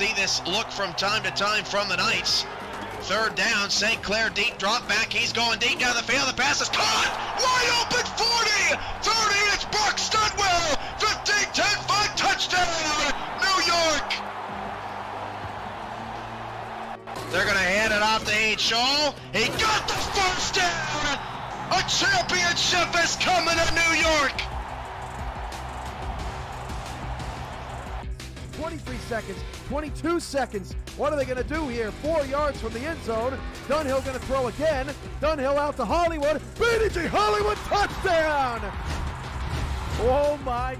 see this look from time to time from the Knights. Third down, St. Clair deep drop back. He's going deep down the field. The pass is caught. Wide open 40, 30. It's Buck Studwell. 15, 10, 5 touchdown. New York. They're going to hand it off to H. Shaw. He got the first down. A championship is coming to New York. 23 seconds, 22 seconds. What are they going to do here? 4 yards from the end zone. Dunhill going to throw again. Dunhill out to Hollywood. BDG Hollywood touchdown! Oh my.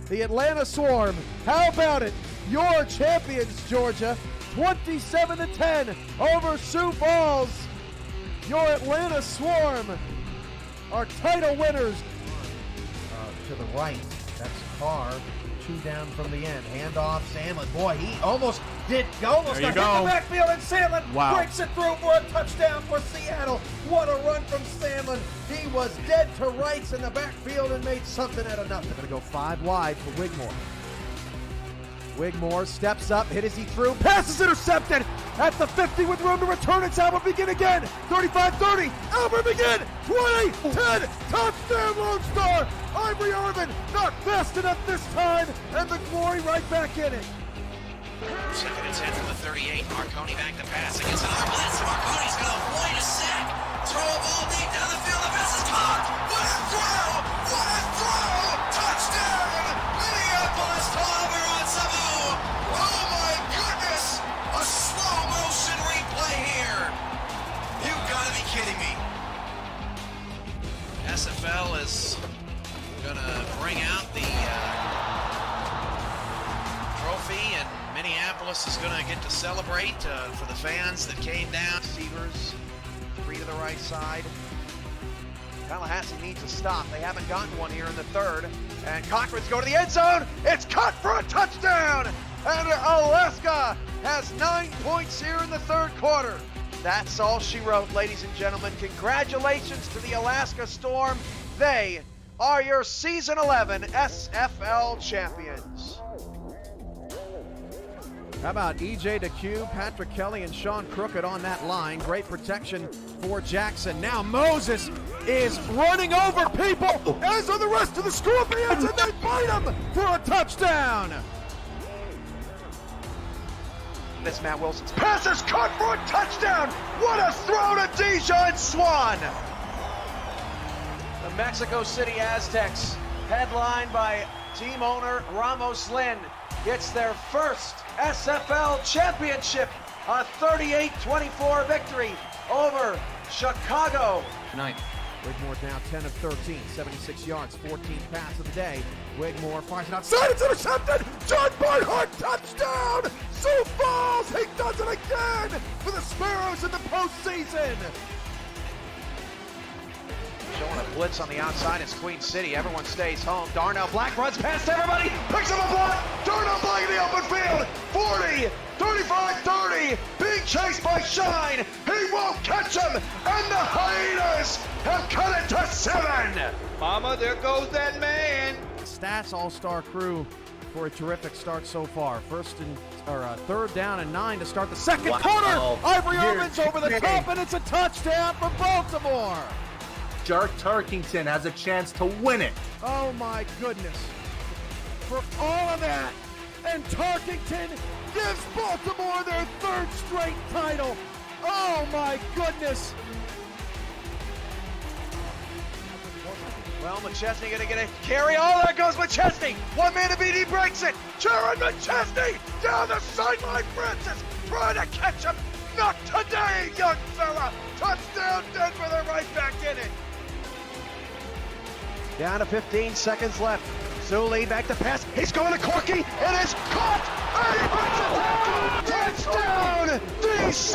The Atlanta Swarm. How about it? Your champions, Georgia. 27-10 over Sioux Falls. Your Atlanta Swarm are title winners. To the right, that's Carr. 2 down from the end. Handoff, Sandlin. Boy, he almost got hit the backfield, and Sandlin breaks it through for a touchdown for Seattle. What a run from Sandlin. He was dead to rights in the backfield and made something out of nothing. Going to go 5 wide for Wigmore. Wigmore steps up, hit as he threw. Pass is intercepted at the 50 with room to return. It's Albert Begin again. 35-30. Albert Begin. 20, 10. Touchdown, Lone Star. Ivory Irvin not fast enough this time, and the Glory right back in it. Second and 10 from the 38. Marconi back to pass against another blitz. Marconi's going to avoid a sack. Throw a ball deep down the field. The pass is caught. What a throw! What a throw! Touchdown! Minneapolis to Almiron Samu. Oh my goodness! A slow motion replay here. You've got to be kidding me. SFL is going to bring out the trophy, and Minneapolis is going to get to celebrate for the fans that came down. Receivers, 3 to the right side. Tallahassee needs a stop. They haven't gotten one here in the third. And Cochran's going to the end zone. It's cut for a touchdown. And Alaska has 9 points here in the third quarter. That's all she wrote, ladies and gentlemen. Congratulations to the Alaska Storm. They are your Season 11 SFL champions. How about E.J. DeCue, Patrick Kelly, and Sean Crooked on that line. Great protection for Jackson. Now Moses is running over people, as are the rest of the Scorpions, and they fight him for a touchdown. This Matt Wilson's pass is caught for a touchdown. What a throw to Dijon Swan. The Mexico City Aztecs, headlined by team owner Ramos Lin, gets their first SFL championship, a 38-24 victory over Chicago. Ninth. Wigmore now 10 of 13, 76 yards, 14th pass of the day. Wigmore fires it outside, it's intercepted! John Barnhart, touchdown! Sioux Falls, he does it again for the Sparrows in the postseason! Showing a blitz on the outside, it's Queen City. Everyone stays home. Darnell Black runs past everybody, picks up a block. Darnell Black in the open field. 40, 35, 30. Being chased by Shine. He won't catch him. And the Hyenas have cut it to 7. Mama, there goes that man. Stats all-star crew for a terrific start so far. Third down and 9 to start the second quarter. Ivory Irvin's over the top, and it's a touchdown for Baltimore. Jark Tarkington has a chance to win it. Oh my goodness. For all of that, and Tarkington gives Baltimore their 3rd straight title. Oh my goodness. Well, McChesney gonna get a carry. Oh, there goes McChesney. One man to beat, he breaks it. Jaron McChesney down the sideline. Francis trying to catch him. Not today, young fella. Touchdown Denver, they're right back in it. Down to 15 seconds left. Sully back to pass. He's going to Corky. It is caught. And he brings it down. DC.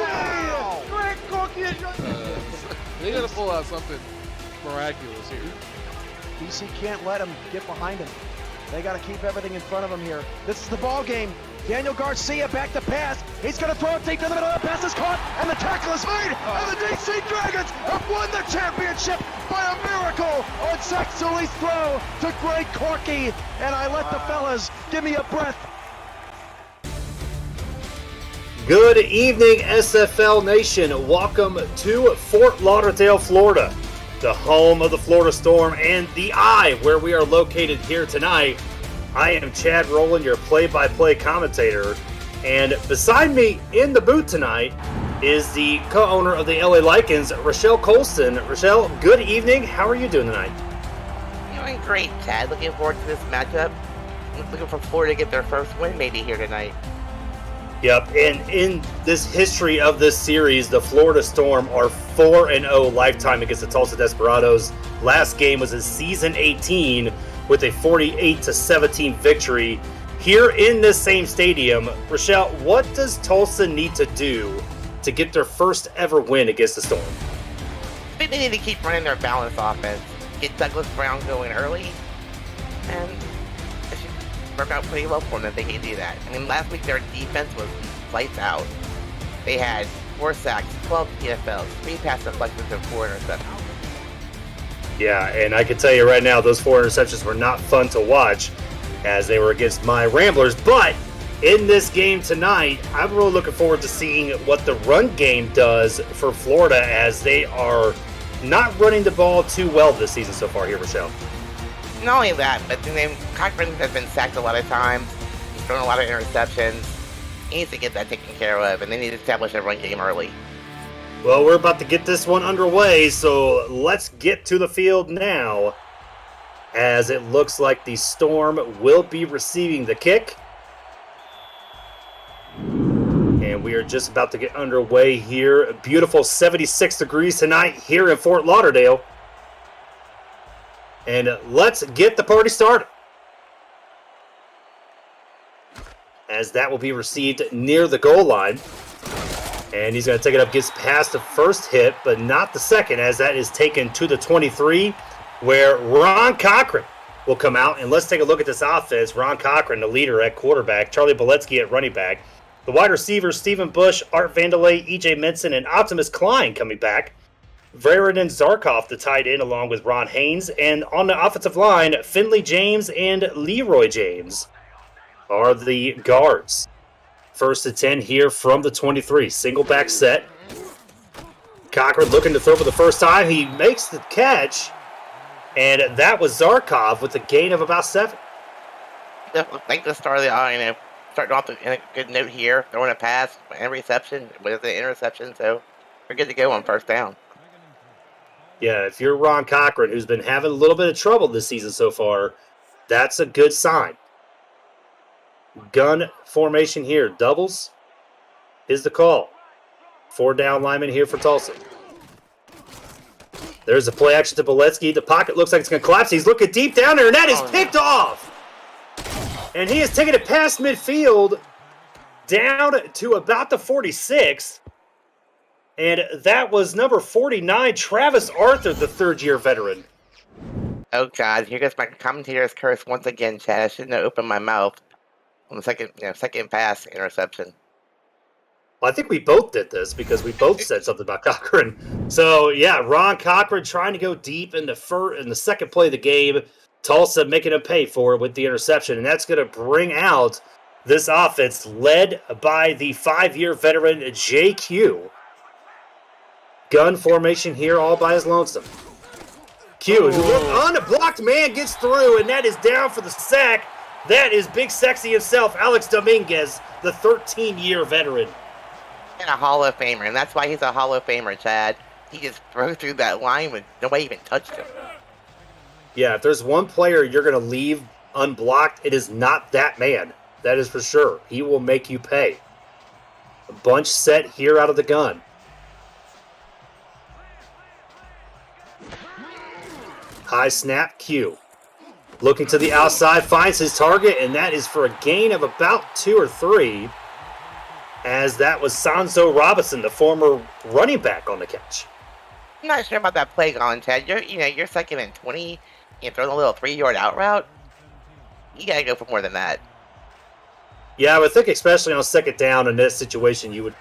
Greg Corky. They gotta pull out something miraculous here. DC can't let him get behind him. They got to keep everything in front of him here. This is the ball game. Daniel Garcia back to pass. He's going to throw it deep to the middle. The pass is caught, and the tackle is made. And the DC Dragons have won the championship by a miracle on Zach Sully's throw to Greg Corky. And I let the fellas give me a breath. Good evening, SFL Nation. Welcome to Fort Lauderdale, Florida, the home of the Florida Storm and the Eye, where we are located here tonight. I am Chad Rowland, your play-by-play commentator, and beside me in the booth tonight is the co-owner of the LA Lycans, Rochelle Colston. Rochelle, good evening. How are you doing tonight? Doing great, Chad. Looking forward to this matchup. Looking for Florida to get their first win maybe here tonight. Yep, and in this history of this series, the Florida Storm are 4-0 lifetime against the Tulsa Desperados. Last game was in season 18 with a 48-17 victory. Here in this same stadium, Rochelle, what does Tulsa need to do to get their first ever win against the Storm? I think they need to keep running their balanced offense. Get Douglas Brown going early, and it should work out pretty well for them if they can do that. I mean, last week their defense was lights out. They had 4 sacks, 12 TFLs, 3 pass deflections, and 4 interceptions. Yeah, and I can tell you right now, those 4 interceptions were not fun to watch as they were against my Ramblers. But in this game tonight, I'm really looking forward to seeing what the run game does for Florida, as they are not running the ball too well this season so far here, Rochelle. Not only that, but then Cochran has been sacked a lot of times. He's thrown a lot of interceptions. He needs to get that taken care of, and they need to establish a run game early. Well, we're about to get this one underway, so let's get to the field now, as it looks like the Storm will be receiving the kick. And we are just about to get underway here. A beautiful 76 degrees tonight here in Fort Lauderdale. And let's get the party started, as that will be received near the goal line. And he's going to take it up, gets past the first hit, but not the second, as that is taken to the 23, where Ron Cochran will come out. And let's take a look at this offense. Ron Cochran, the leader at quarterback, Charlie Boletsky at running back. The wide receivers, Stephen Bush, Art Vandelay, E.J. Minson, and Optimus Klein coming back. Varidan Zarkov, the tight end, along with Ron Haynes. And on the offensive line, Finley James and Leroy James are the guards. First and 10 here from the 23. Single back set. Cochran looking to throw for the first time. He makes the catch. And that was Zarkov with a gain of about 7. Definitely think the start of the starting off in a good note here. Throwing a pass and reception with the interception, so we're good to go on first down. Yeah, if you're Ron Cochran, who's been having a little bit of trouble this season so far, that's a good sign. Gun formation here. Doubles is the call. 4 down linemen here for Tulsa. There's a play action to Boletsky. The pocket looks like it's going to collapse. He's looking deep down there, and that is picked off. And he is taking it past midfield down to about the 46. And that was number 49, Travis Arthur, the third-year veteran. Oh, God. Here goes my commentator's curse once again, Chad. I shouldn't have opened my mouth on the second pass interception. Well, I think we both did this because we both said something about Cochran. So, yeah, Ron Cochran trying to go deep in the second play of the game. Tulsa making him pay for it with the interception, and that's going to bring out this offense led by the 5-year veteran JQ. Gun formation here all by his lonesome. Q, who on a blocked man, gets through, and that is down for the sack. That is Big Sexy himself, Alex Dominguez, the 13-year veteran. And a Hall of Famer, and that's why he's a Hall of Famer, Chad. He just broke through that line when nobody even touched him. Yeah, if there's one player you're going to leave unblocked, it is not that man. That is for sure. He will make you pay. A bunch set here out of the gun. High snap, Q. Looking to the outside, finds his target, and that is for a gain of about 2 or 3, as that was Sanzo Robinson, the former running back, on the catch. I'm not sure about that play calling, Chad. You're second and 20, and throwing a little 3-yard out route. You gotta go for more than that. Yeah, I would think especially on second down in this situation, you would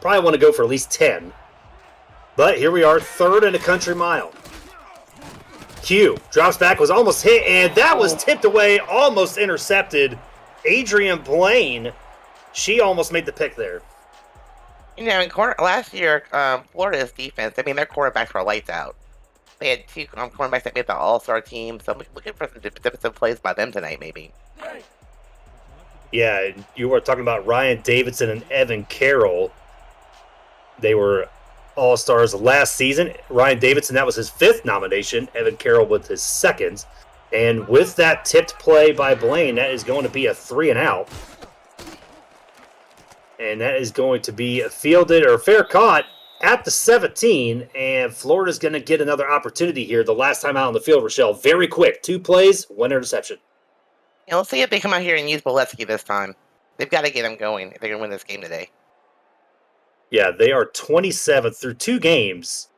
probably want to go for at least 10. But here we are, 3rd and a country mile. Q drops back, was almost hit, and that was tipped away, almost intercepted. Adrian Blaine, she almost made the pick there. You know, last year, Florida's defense, I mean, their quarterbacks were lights out. They had two cornerbacks that made the All-Star team, so I'm looking for some defensive plays by them tonight, maybe. Yeah, you were talking about Ryan Davidson and Evan Carroll. They were All-Stars last season. Ryan Davidson, that was his 5th nomination. Evan Carroll with his 2nd. And with that tipped play by Blaine, that is going to be a 3-and-out. And that is going to be fielded or fair caught at the 17. And Florida's going to get another opportunity here. The last time out on the field, Rochelle, very quick. 2 plays, 1 interception. Yeah, let's see if they come out here and use Boletsky this time. They've got to get him going if they're going to win this game today. Yeah, they are 27th through 2 games.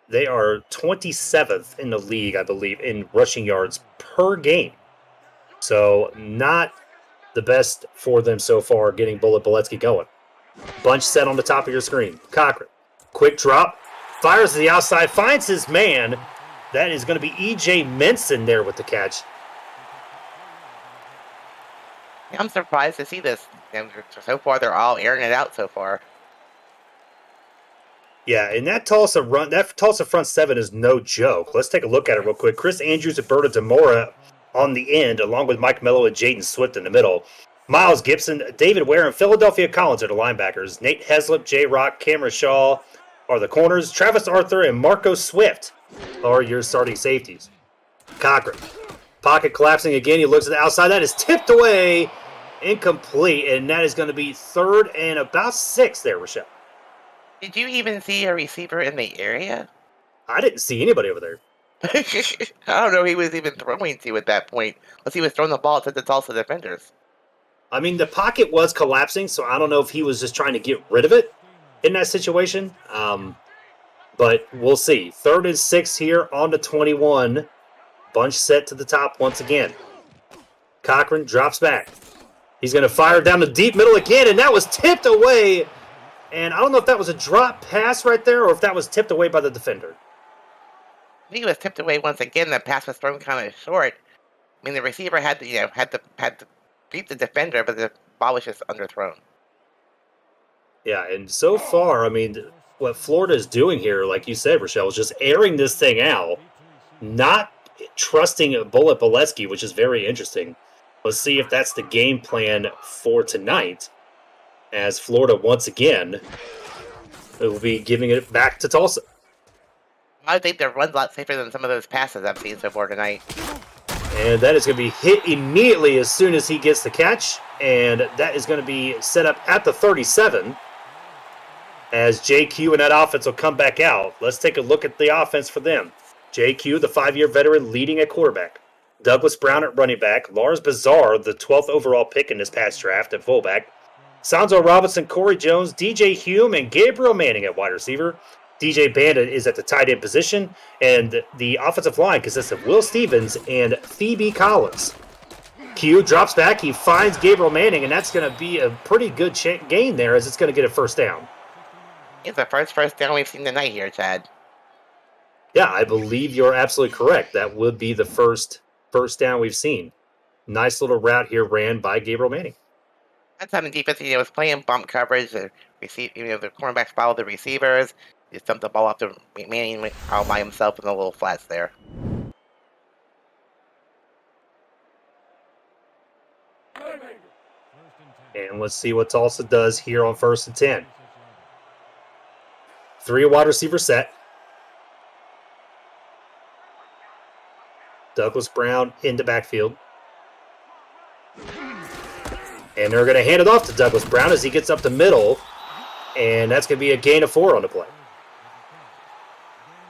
They are 27th in the league, I believe, in rushing yards per game. So not the best for them so far, getting Boletsky going. Bunch set on the top of your screen. Cochran, quick drop, fires to the outside, finds his man. That is going to be E.J. Menson there with the catch. I'm surprised to see this. And so far, they're all airing it out so far. Yeah, and that Tulsa front 7 is no joke. Let's take a look at it real quick. Chris Andrews and Berta DeMora on the end, along with Mike Mello and Jaden Swift in the middle. Miles Gibson, David Ware, and Philadelphia Collins are the linebackers. Nate Heslop, J. Rock, Cameron Shaw are the corners. Travis Arthur and Marco Swift are your starting safeties. Cochran, pocket collapsing again. He looks at the outside. That is tipped away, incomplete, and that is going to be 3rd and about 6 there, Rochelle. Did you even see a receiver in the area? I didn't see anybody over there. I don't know who he was even throwing to at that point. Unless he was throwing the ball to the Tulsa defenders. I mean, the pocket was collapsing, so I don't know if he was just trying to get rid of it in that situation. But we'll see. 3rd and 6 here on the 21. Bunch set to the top once again. Cochran drops back. He's going to fire down the deep middle again, and that was tipped away. And I don't know if that was a drop pass right there or if that was tipped away by the defender. I think it was tipped away once again. The pass was thrown kind of short. I mean, the receiver had to beat the defender, but the ball was just underthrown. Yeah, and so far, I mean, what Florida is doing here, like you said, Rochelle, is just airing this thing out, not trusting Boletsky, which is very interesting. Let's see if that's the game plan for tonight, as Florida once again will be giving it back to Tulsa. I think their run's a lot safer than some of those passes I've seen so far tonight. And that is going to be hit immediately as soon as he gets the catch. And that is going to be set up at the 37 as JQ and that offense will come back out. Let's take a look at the offense for them. JQ, the 5-year veteran, leading at quarterback. Douglas Brown at running back. Lars Bazar, the 12th overall pick in this past draft, at fullback. Sanzo Robinson, Corey Jones, DJ Hume, and Gabriel Manning at wide receiver. DJ Bandit is at the tight end position, and the offensive line consists of Will Stevens and Phoebe Collins. Q drops back, he finds Gabriel Manning, and that's going to be a pretty good gain there as it's going to get a first down. It's the first down we've seen tonight here, Chad. Yeah, I believe you're absolutely correct. That would be the first down we've seen. Nice little route here ran by Gabriel Manning. That time the defense, was playing bump coverage. The cornerbacks followed the receivers. Just dumped the ball off to Manning all by himself in the little flats there. And let's see what Tulsa does here on 1st and 10. 3 wide receiver set. Douglas Brown in the backfield. And they're going to hand it off to Douglas Brown as he gets up the middle. And that's going to be a gain of 4 on the play.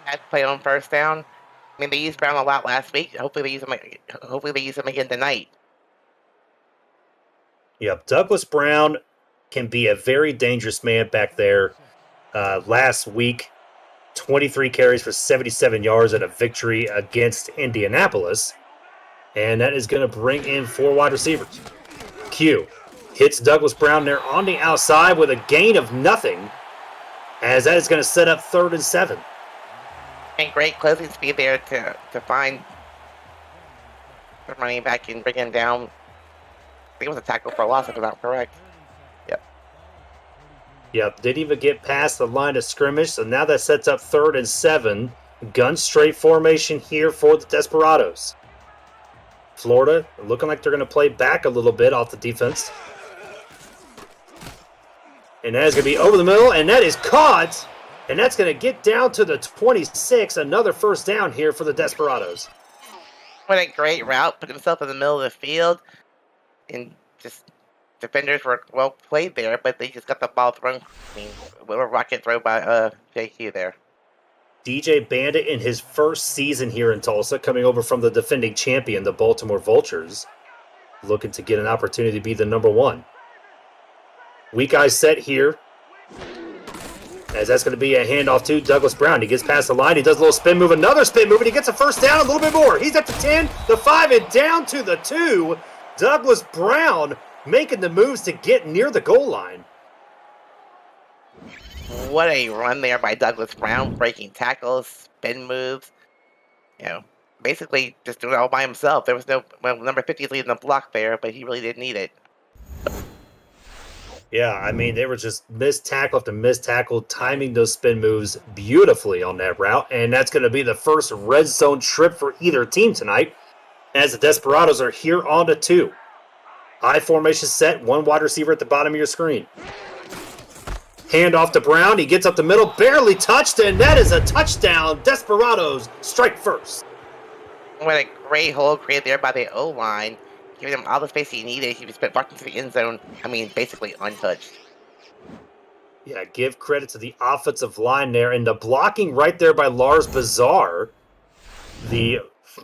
That play on first down. I mean, they used Brown a lot last week. Hopefully they use him again tonight. Yep, Douglas Brown can be a very dangerous man back there. Last week, 23 carries for 77 yards and a victory against Indianapolis. And that is going to bring in 4 wide receivers. Q hits Douglas Brown there on the outside with a gain of nothing, as that is going to set up 3rd and 7. And great closing speed there to find the running back and bring him down. I think it was a tackle for a loss, if I'm not correct. Yep. Yep, didn't even get past the line of scrimmage, so now that sets up 3rd and 7. Gun straight formation here for the Desperados. Florida looking like they're going to play back a little bit off the defense. And that is going to be over the middle, and that is caught. And that's going to get down to the 26. Another first down here for the Desperados. What a great route. Put himself in the middle of the field. And just defenders were well played there, but they just got the ball thrown. I mean, a little rocket throw by JQ there. DJ Bandit in his first season here in Tulsa, coming over from the defending champion, the Baltimore Vultures, looking to get an opportunity to be the number 1. Weak eye set here, as that's going to be a handoff to Douglas Brown. He gets past the line, he does a little spin move, another spin move, and he gets a first down, a little bit more. He's at the 10, the 5, and down to the 2. Douglas Brown making the moves to get near the goal line. What a run there by Douglas Brown, breaking tackles, spin moves. You know, basically just doing it all by himself. There was no, well, number 50 is leading the block there, but he really didn't need it. Yeah, I mean, they were just missed tackle after missed tackle, timing those spin moves beautifully on that route. And that's going to be the first red zone trip for either team tonight, as the Desperados are here on to 2. I formation set, 1 wide receiver at the bottom of your screen. Hand off to Brown. He gets up the middle, barely touched, and that is a touchdown. Desperados strike first. What a great hole created there by the O-line, giving him all the space he needed. He just walked into the end zone, I mean, basically untouched. Yeah, give credit to the offensive line there, and the blocking right there by Lars Bazar, the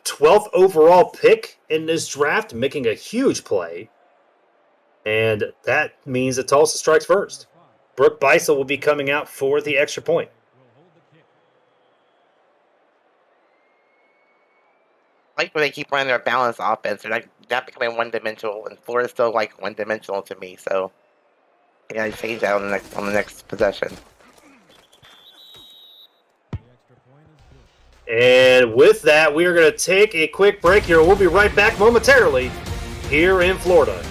12th overall pick in this draft, making a huge play. And that means that Tulsa strikes first. Brooke Beisel will be coming out for the extra point. I like when they keep running their balanced offense. They're not becoming one-dimensional, and Florida's still like one-dimensional to me. So, yeah, change that on the next possession. And with that, we are going to take a quick break here. We'll be right back momentarily here in Florida.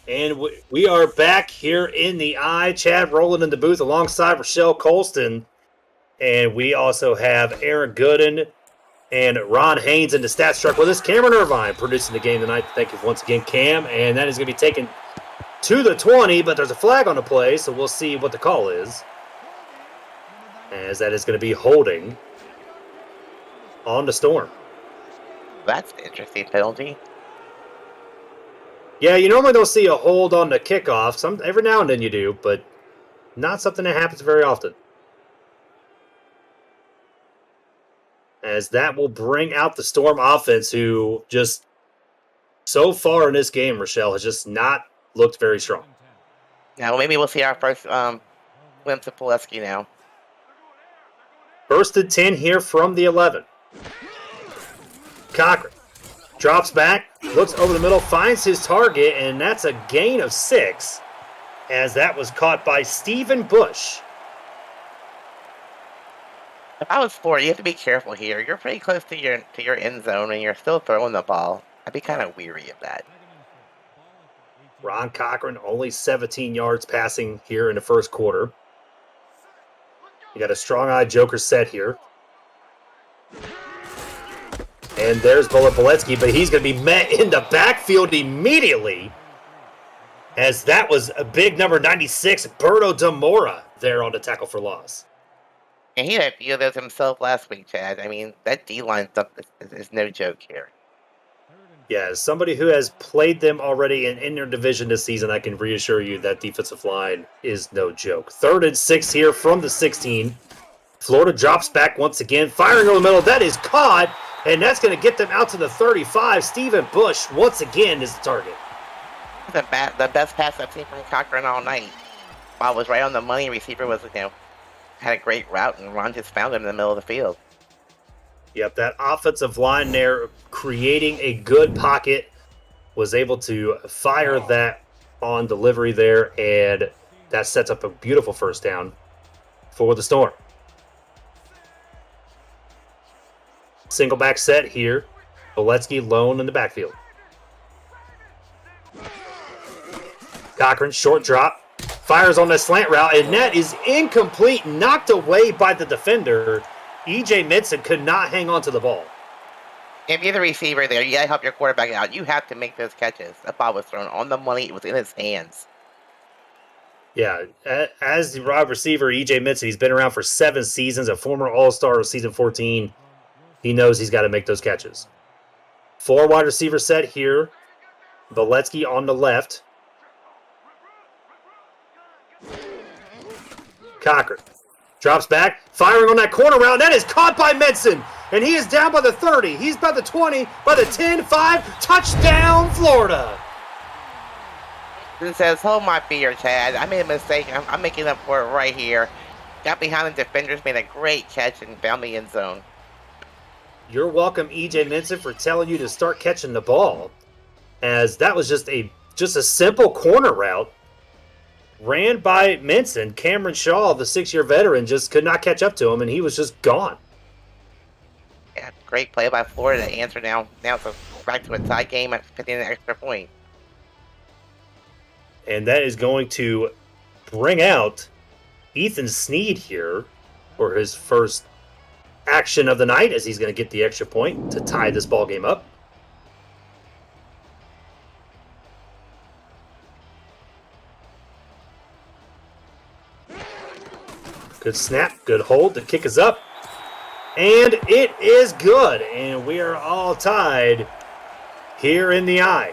And we are back here in the eye. Chad Rowland in the booth alongside Rochelle Colston. And we also have Aaron Gooden and Ron Haynes in the stats truck with us. Cameron Irvine producing the game tonight. Thank you once again, Cam. And that is going to be taken to the 20, but there's a flag on the play, so we'll see what the call is. As that is going to be holding on the Storm. That's an interesting penalty. Yeah, you normally don't see a hold on the kickoff. Every now and then you do, but not something that happens very often. As that will bring out the Storm offense, who just so far in this game, Rochelle, has just not looked very strong. Yeah, well, maybe we'll see our first glimpse of Pileski now. First and 10 here from the 11. Cochran drops back, looks over the middle, finds his target, and that's a gain of 6, as that was caught by Stephen Bush. If I was Florida, you have to be careful here. You're pretty close to your end zone, and you're still throwing the ball. I'd be kind of weary of that. Ron Cochran only 17 yards passing here in the first quarter. You got a strong-eyed Joker set here. And there's Boletsky, but he's going to be met in the backfield immediately, as that was a big number 96, Berto Demora, there on the tackle for loss. And he had a few of those himself last week, Chad. I mean, that D-line stuff is no joke here. Yeah, as somebody who has played them already in their division this season, I can reassure you that defensive line is no joke. 3rd and 6 here from the 16. Florida drops back once again, firing over the middle. That is caught, and that's going to get them out to the 35. Stephen Bush, once again, is the target. The best pass I've seen from Cochran all night. Ball was right on the money. Receiver was, had a great route, and Ron just found him in the middle of the field. Yep, that offensive line there creating a good pocket, was able to fire that on delivery there, and that sets up a beautiful first down for the Storm. Single back set here. Boletsky lone in the backfield. Cochran, short drop. Fires on the slant route, and that is incomplete, knocked away by the defender. E.J. Minson could not hang on to the ball. If you're the receiver there, you got to help your quarterback out. You have to make those catches. That ball was thrown on the money. It was in his hands. Yeah, as the wide receiver, E.J. Minson, he's been around for 7 seasons, a former All-Star of season 14. He knows he's got to make those catches. 4 wide receiver set here. Boletsky on the left. Cochran drops back, firing on that corner route. That is caught by Medson, and he is down by the 30. He's by the 20, by the 10, 5. Touchdown, Florida. This says, hold my beer, Chad. I made a mistake. I'm making up for it right here. Got behind the defenders, made a great catch, and found the end zone. You're welcome, E.J. Minson, for telling you to start catching the ball, as that was just a simple corner route. Ran by Minson. Cameron Shaw, the 6-year veteran, just could not catch up to him, and he was just gone. Yeah, great play by Florida to answer now. Now it's back to a tie game at 15 an extra point. And that is going to bring out Ethan Sneed here for his first action of the night, as he's going to get the extra point to tie this ball game up. Good snap, good hold. The kick is up. And it is good. And we are all tied here in the eye.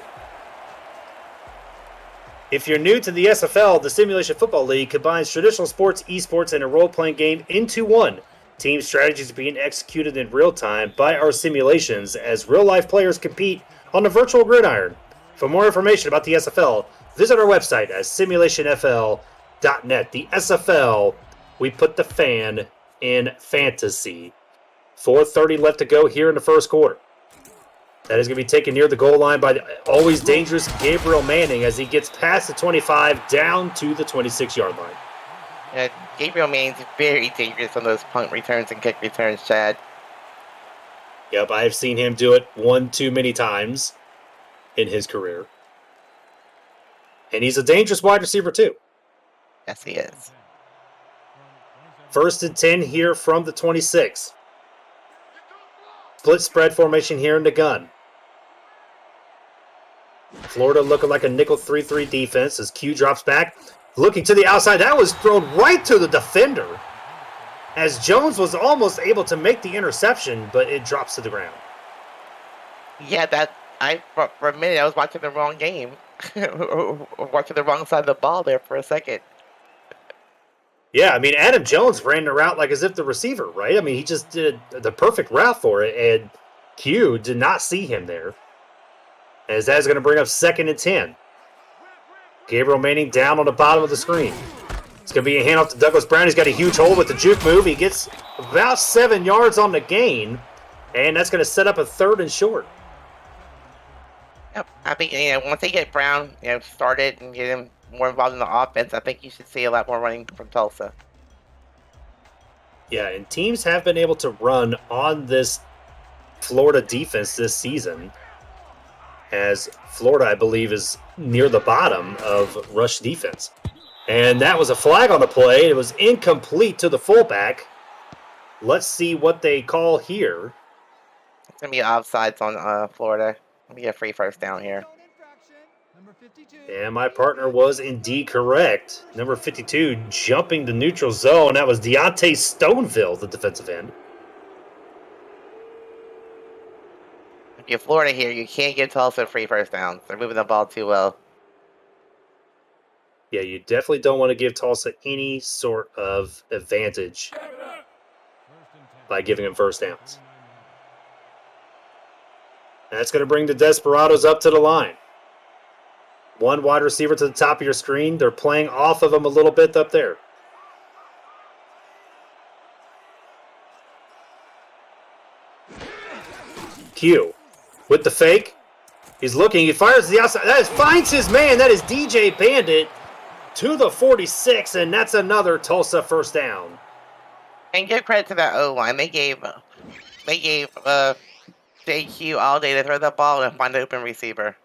If you're new to the SFL, the Simulation Football League combines traditional sports, esports, and a role-playing game into one. Team strategies are being executed in real time by our simulations as real-life players compete on the virtual gridiron. For more information about the SFL, visit our website at simulationfl.net. The SFL, we put the fan in fantasy. 4:30 left to go here in the first quarter. That is going to be taken near the goal line by the always dangerous Gabriel Manning as he gets past the 25 down to the 26-yard line. Gabriel Manning's very dangerous on those punt returns and kick returns, Chad. Yep, I've seen him do it one too many times in his career. And he's a dangerous wide receiver too. Yes, he is. 1st and 10 here from the 26. Split spread formation here in the gun. Florida looking like a nickel 3-3 defense as Q drops back. Looking to the outside. That was thrown right to the defender, as Jones was almost able to make the interception, but it drops to the ground. Yeah, for a minute I was watching the wrong game. Watching the wrong side of the ball there for a second. Yeah, I mean, Adam Jones ran the route like as if the receiver, right? I mean, he just did the perfect route for it, and Q did not see him there. As that is going to bring up 2nd and 10. Gabriel Manning down on the bottom of the screen. It's going to be a handoff to Douglas Brown. He's got a huge hole with the juke move. He gets about 7 yards on the gain, and that's going to set up a 3rd and short. Yep, I think once they get Brown started and get him more involved in the offense, I think you should see a lot more running from Tulsa. Yeah, and teams have been able to run on this Florida defense this season, as Florida, I believe, is near the bottom of rush defense. And that was a flag on the play. It was incomplete to the fullback. Let's see what they call here. It's going to be offsides on Florida. It'll be a free first down here. And my partner was indeed correct. Number 52 jumping the neutral zone. That was Deontay Stoneville, the defensive end. If you're Florida here, you can't give Tulsa free first downs. They're moving the ball too well. Yeah, you definitely don't want to give Tulsa any sort of advantage by giving them first downs. That's going to bring the Desperados up to the line. One wide receiver to the top of your screen. They're playing off of him a little bit up there. Q with the fake. He's looking. He fires to the outside. Finds his man. That is DJ Bandit to the 46, and that's another Tulsa first down. And give credit to that O-line. They gave JQ all day to throw the ball and find an open receiver.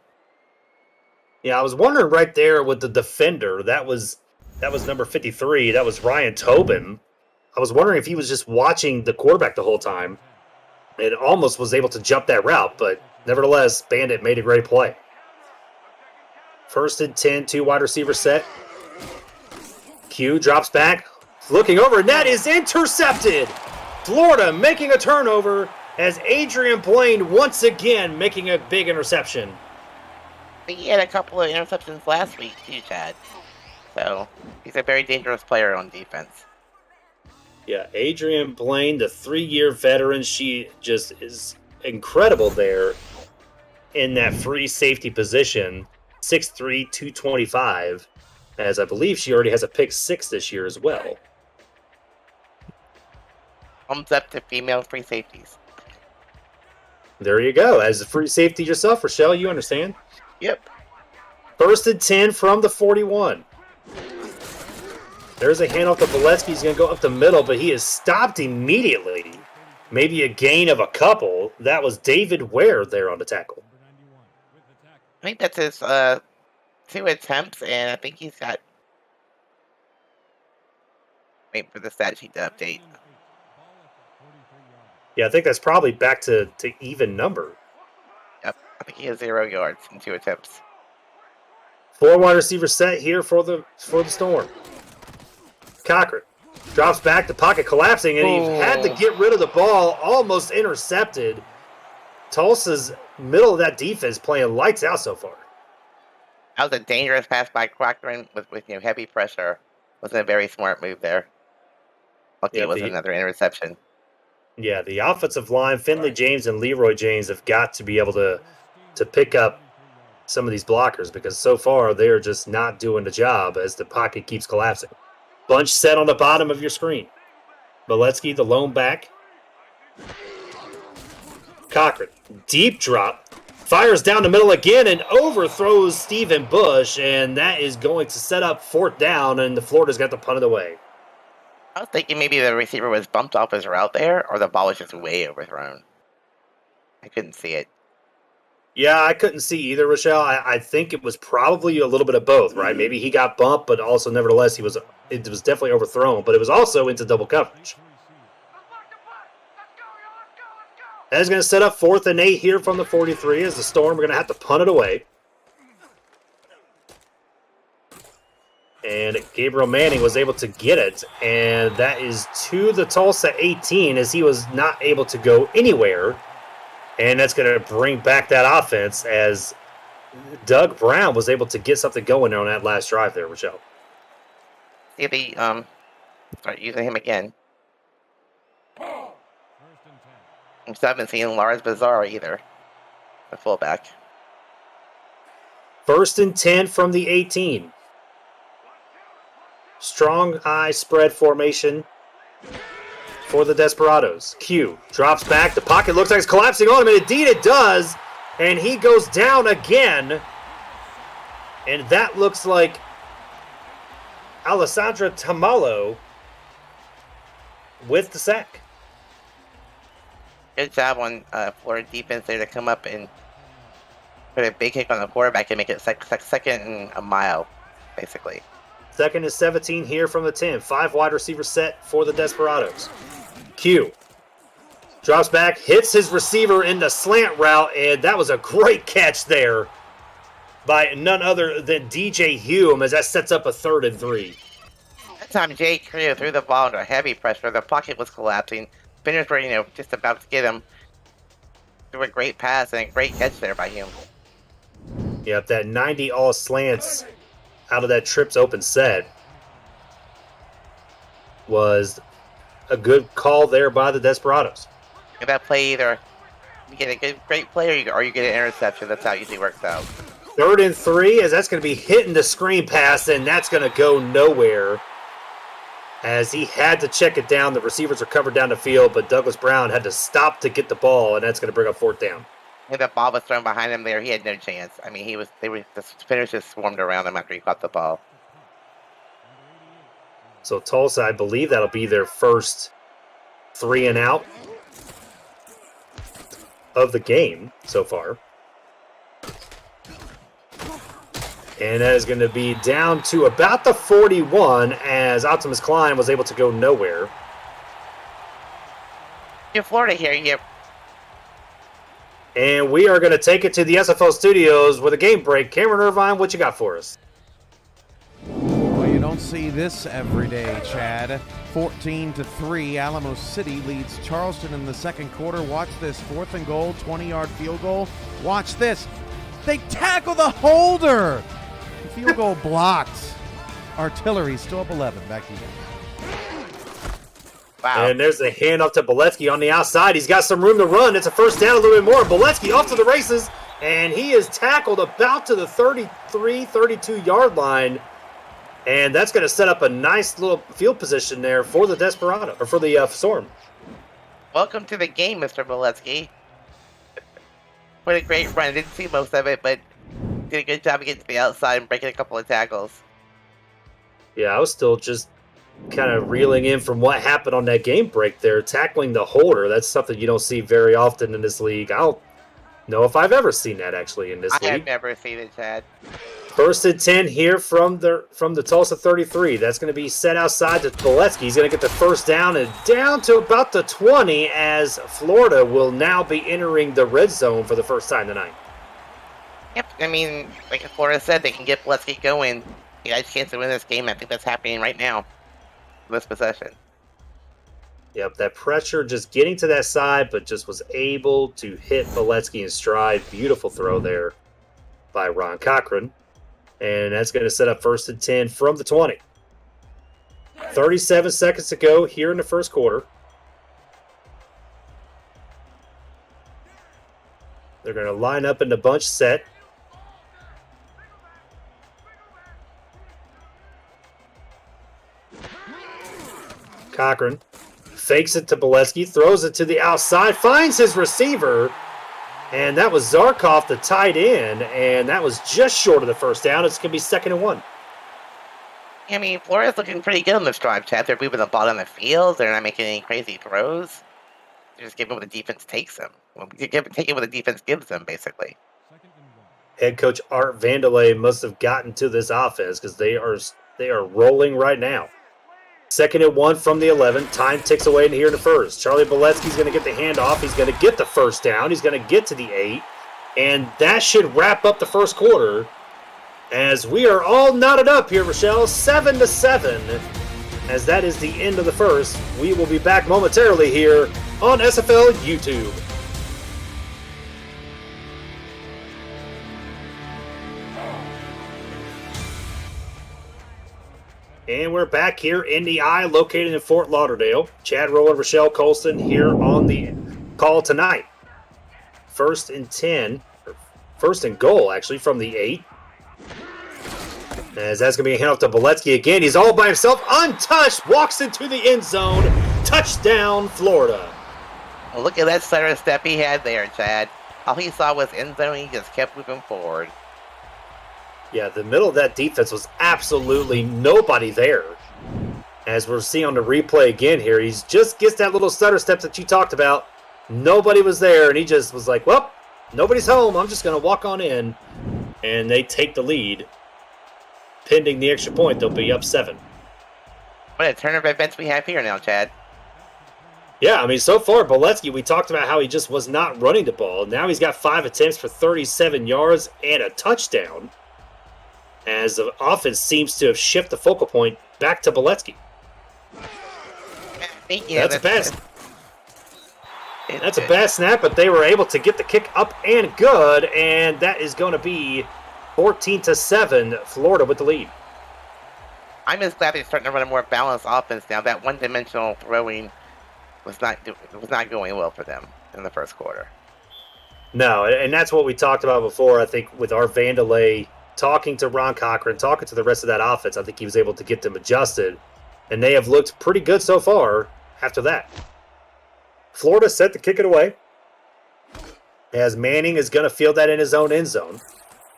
Yeah, I was wondering right there with the defender. That was number 53. That was Ryan Tobin. I was wondering if he was just watching the quarterback the whole time and almost was able to jump that route, but nevertheless, Bandit made a great play. First and 10, 2 wide receiver set. Q drops back, looking over, and that is intercepted. Florida making a turnover as Adrian Blaine once again making a big interception. He had a couple of interceptions last week too, Chad. So he's a very dangerous player on defense. Yeah, Adrian Blaine, the 3-year veteran, she just is incredible there in that free safety position. 6'3", 225, as I believe she already has a pick 6 this year as well. Thumbs up to female free safeties. There you go. As a free safety yourself, Rochelle, you understand? Yep. First and 10 from the 41. There's a handoff to Valesky. He's going to go up the middle, but he is stopped immediately. Maybe a gain of a couple. That was David Ware there on the tackle. I think that's his 2 attempts, and I think he's got... Wait for the stat sheet to update. Yeah, I think that's probably back to even number. Yep, I think he has 0 yards in 2 attempts. 4 wide receiver set here for the Storm. Cochran drops back, the pocket collapsing, and he had to get rid of the ball, almost intercepted. Tulsa's middle of that defense playing lights out so far. That was a dangerous pass by Cochran with heavy pressure. Wasn't a very smart move there. Lucky it was another interception. Yeah, the offensive line, Finley James and Leroy James have got to be able to pick up some of these blockers because so far they're just not doing the job as the pocket keeps collapsing. Bunch set on the bottom of your screen. Valesky, the lone back. Cochran, deep drop. Fires down the middle again and overthrows Stephen Bush, and that is going to set up 4th down, and the Florida's got to punt it away. I was thinking maybe the receiver was bumped off his route there, or the ball was just way overthrown. I couldn't see it. Yeah, I couldn't see either, Rochelle. I think it was probably a little bit of both, right? Maybe he got bumped, but also nevertheless it was definitely overthrown, but it was also into double coverage. That is going to set up 4th and 8 here from the 43 as the Storm are going to have to punt it away. And Gabriel Manning was able to get it, and that is to the Tulsa 18 as he was not able to go anywhere. And that's going to bring back that offense as Doug Brown was able to get something going on that last drive there, Rochelle. See if they start using him again. I still haven't seen Lars Bizarro either, the fullback. 1st and 10 from the 18. Strong eye spread formation for the Desperados. Q drops back. The pocket looks like it's collapsing on him, and indeed it does. And he goes down again. And that looks like Alessandra Tamalo with the sack. Good job on Florida defense there to come up and put a big kick on the quarterback and make it second and a mile, basically. 2nd and 17 here from the 10. 5 wide receiver set for the Desperados. Q Drops back, hits his receiver in the slant route, and that was a great catch there by none other than DJ Hume as that sets up a 3rd and 3. That time Jay Crew threw the ball under heavy pressure. The pocket was collapsing. Spinners were, just about to get him. Threw a great pass and a great catch there by Hume. Yep, that 90 all slants out of that trips open set was a good call there by the Desperados. If that play either you get a great play or you get an interception. That's how it usually works out. 3rd and 3 as that's going to be hitting the screen pass, and that's going to go nowhere as he had to check it down. The receivers are covered down the field, but Douglas Brown had to stop to get the ball, and that's going to bring up 4th down. If that ball was thrown behind him there, he had no chance. I mean, the spinners just swarmed around him after he caught the ball. So Tulsa, I believe that'll be their first 3 and out of the game so far. And that is going to be down to about the 41 as Optimus Klein was able to go nowhere. In Florida here, you And we are going to take it to the SFL studios with a game break. Cameron Irvine, what you got for us? Well, you don't see this every day, Chad. 14-3, Alamo City leads Charleston in the 2nd quarter. Watch this, 4th and goal, 20-yard field goal. Watch this. They tackle the holder. The field goal blocked. Artillery still up 11. Back to you. wow. And there's a handoff to Boletsky on the outside. He's got some room to run. It's a first down, a little bit more. Boletsky off to the races, and he is tackled about to the 33, 32-yard line. And that's going to set up a nice little field position there for the Desperado, or for the Storm. Welcome to the game, Mr. Boletsky. What a great run. I didn't see most of it, but did a good job of getting to the outside and breaking a couple of tackles. Yeah, I was still just kind of reeling in from what happened on that game break there. Tackling the holder, that's something you don't see very often in this league. I don't know if I've ever seen that actually in this league. I have never seen it, Chad. 1st and 10 here from the Tulsa 33. That's going to be set outside to Boletsky. He's going to get the first down and down to about the 20 as Florida will now be entering the red zone for the first time tonight. Yep, I mean, like Florida said, they can get Boletsky going. He got a chance to win this game. I think that's happening right now. This possession. Yep, that pressure just getting to that side, but just was able to hit Boletsky in stride. Beautiful throw there by Ron Cochran. And that's going to set up 1st and 10 from the 20. 37 seconds to go here in the 1st quarter. They're going to line up in the bunch set. Cochran fakes it to Boletsky, throws it to the outside, finds his receiver, and that was Zarkov, the tight end, and that was just short of the first down. It's going to be 2nd and 1. I mean, Florida's looking pretty good on this drive, Chad. They're moving the ball down the field. They're not making any crazy throws. They're just giving what the defense takes them. Taking what the defense gives them, basically. Head coach Art Vandelay must have gotten to this offense because they are rolling right now. 2nd and 1 from the 11. Time ticks away in here in the 1st. Charlie Boletsky's going to get the handoff. He's going to get the first down. He's going to get to the 8. And that should wrap up the 1st quarter as we are all knotted up here, Rochelle. 7-7 as that is the end of the 1st. We will be back momentarily here on SFL YouTube. And we're back here in the I, located in Fort Lauderdale. Chad Rowland, Rochelle Colston here on the call tonight. 1st and 10, or 1st and goal actually from the 8. As that's going to be a handoff to Boletsky again. He's all by himself, untouched, walks into the end zone. Touchdown, Florida. Well, look at that center step he had there, Chad. All he saw was end zone. He just kept moving forward. Yeah, the middle of that defense was absolutely nobody there. As we're seeing on the replay again here, he just gets that little stutter step that you talked about. Nobody was there, and he just was like, well, nobody's home. I'm just going to walk on in. And they take the lead. Pending the extra point, they'll be up 7. What a turn of events we have here now, Chad. Yeah, I mean, so far, Boletsky, we talked about how he just was not running the ball. Now he's got 5 attempts for 37 yards and a touchdown, as the offense seems to have shifted the focal point back to Boletsky. That's a bad snap, but they were able to get the kick up and good, and that is going to be 14-7, Florida with the lead. I'm just glad they're starting to run a more balanced offense now. That one-dimensional throwing was not going well for them in the first quarter. No, and that's what we talked about before. I think with our Vandelay talking to Ron Cochran, talking to the rest of that offense, I think he was able to get them adjusted, and they have looked pretty good so far after that. Florida set to kick it away, as Manning is going to field that in his own end zone.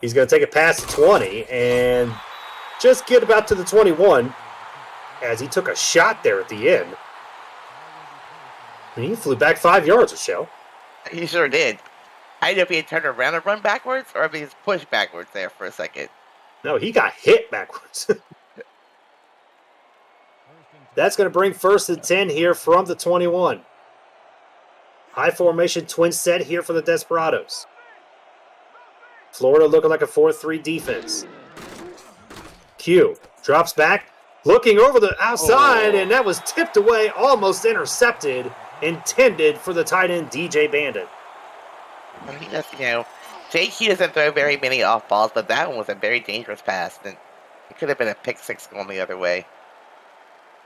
He's going to take a pass to 20 and just get about to the 21 as he took a shot there at the end. And he flew back 5 yards or so. He sure did. I don't know if he had turned around and run backwards or if he just pushed backwards there for a second. No, he got hit backwards. That's going to bring 1st and 10 here from the 21. High formation twin set here for the Desperados. Florida looking like a 4-3 defense. Q drops back, looking over the outside, and that was tipped away, almost intercepted, intended for the tight end DJ Bandit. I mean, that's, JQ doesn't throw very many off balls, but that one was a very dangerous pass, and it could have been a pick six going the other way.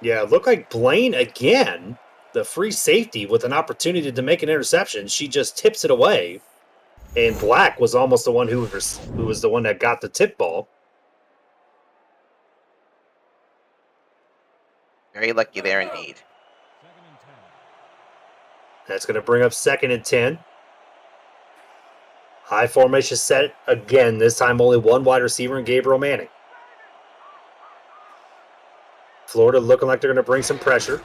Yeah, it looked like Blaine again, the free safety with an opportunity to make an interception. She just tips it away, and Black was almost the one who was the one that got the tip ball. Very lucky there indeed. That's going to bring up 2nd and 10. High formation set again, this time only one wide receiver in Gabriel Manning. Florida looking like they're going to bring some pressure.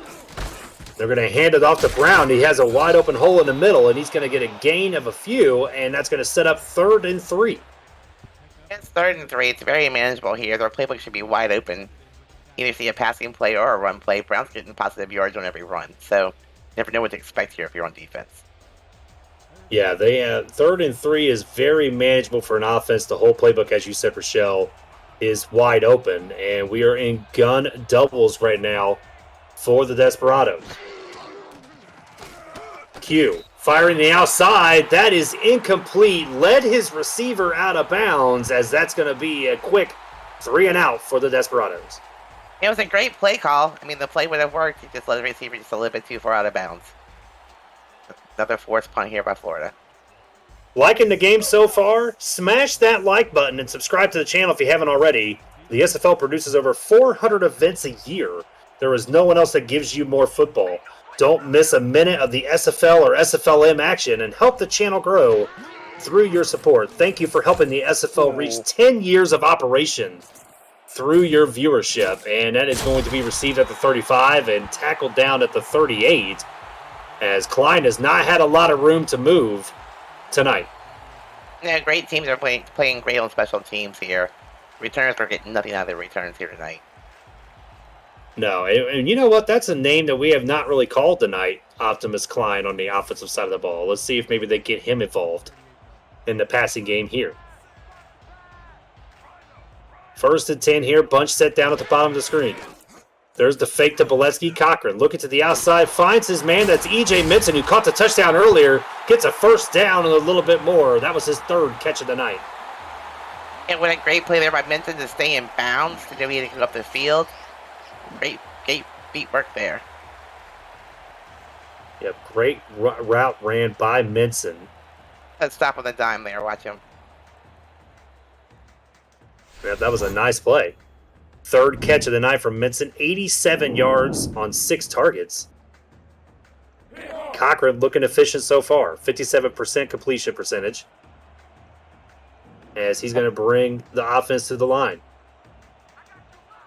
They're going to hand it off to Brown. He has a wide open hole in the middle, and he's going to get a gain of a few, and that's going to set up 3rd and 3. It's 3rd and 3. It's very manageable here. Their playbook should be wide open. Either see a passing play or a run play. Brown's getting positive yards on every run, so never know what to expect here if you're on defense. Yeah, 3rd and 3 is very manageable for an offense. The whole playbook, as you said, Rochelle, is wide open, and we are in gun doubles right now for the Desperados. Q firing the outside. That is incomplete. Led his receiver out of bounds, as that's going to be a quick 3 and out for the Desperados. It was a great play call. I mean, the play would have worked. He just led the receiver just a little bit too far out of bounds. Another forced punt here by Florida. Liking the game so far? Smash that like button and subscribe to the channel if you haven't already. The SFL produces over 400 events a year. There is no one else that gives you more football. Don't miss a minute of the SFL or SFLM action and help the channel grow through your support. Thank you for helping the SFL reach 10 years of operation through your viewership. And that is going to be received at the 35 and tackled down at the 38, as Klein has not had a lot of room to move tonight. Yeah, great teams are playing great on special teams here. Returners are getting nothing out of their returns here tonight. No, and you know what? That's a name that we have not really called tonight, Optimus Klein, on the offensive side of the ball. Let's see if maybe they get him involved in the passing game here. 1st and 10 here, bunch set down at the bottom of the screen. There's the fake to Boletsky. Cochran looking to the outside, finds his man. That's E.J. Minson, who caught the touchdown earlier, gets a 1st down and a little bit more. That was his 3rd catch of the night. And what a great play there by Minson to stay in bounds to know he had to go up the field. Great beat work there. Yep, great route ran by Minson. Let's stop on the dime there. Watch him. Yeah, that was a nice play. 3rd catch of the night from Minson, 87 yards on 6 targets. Cochran looking efficient so far, 57% completion percentage, as he's going to bring the offense to the line.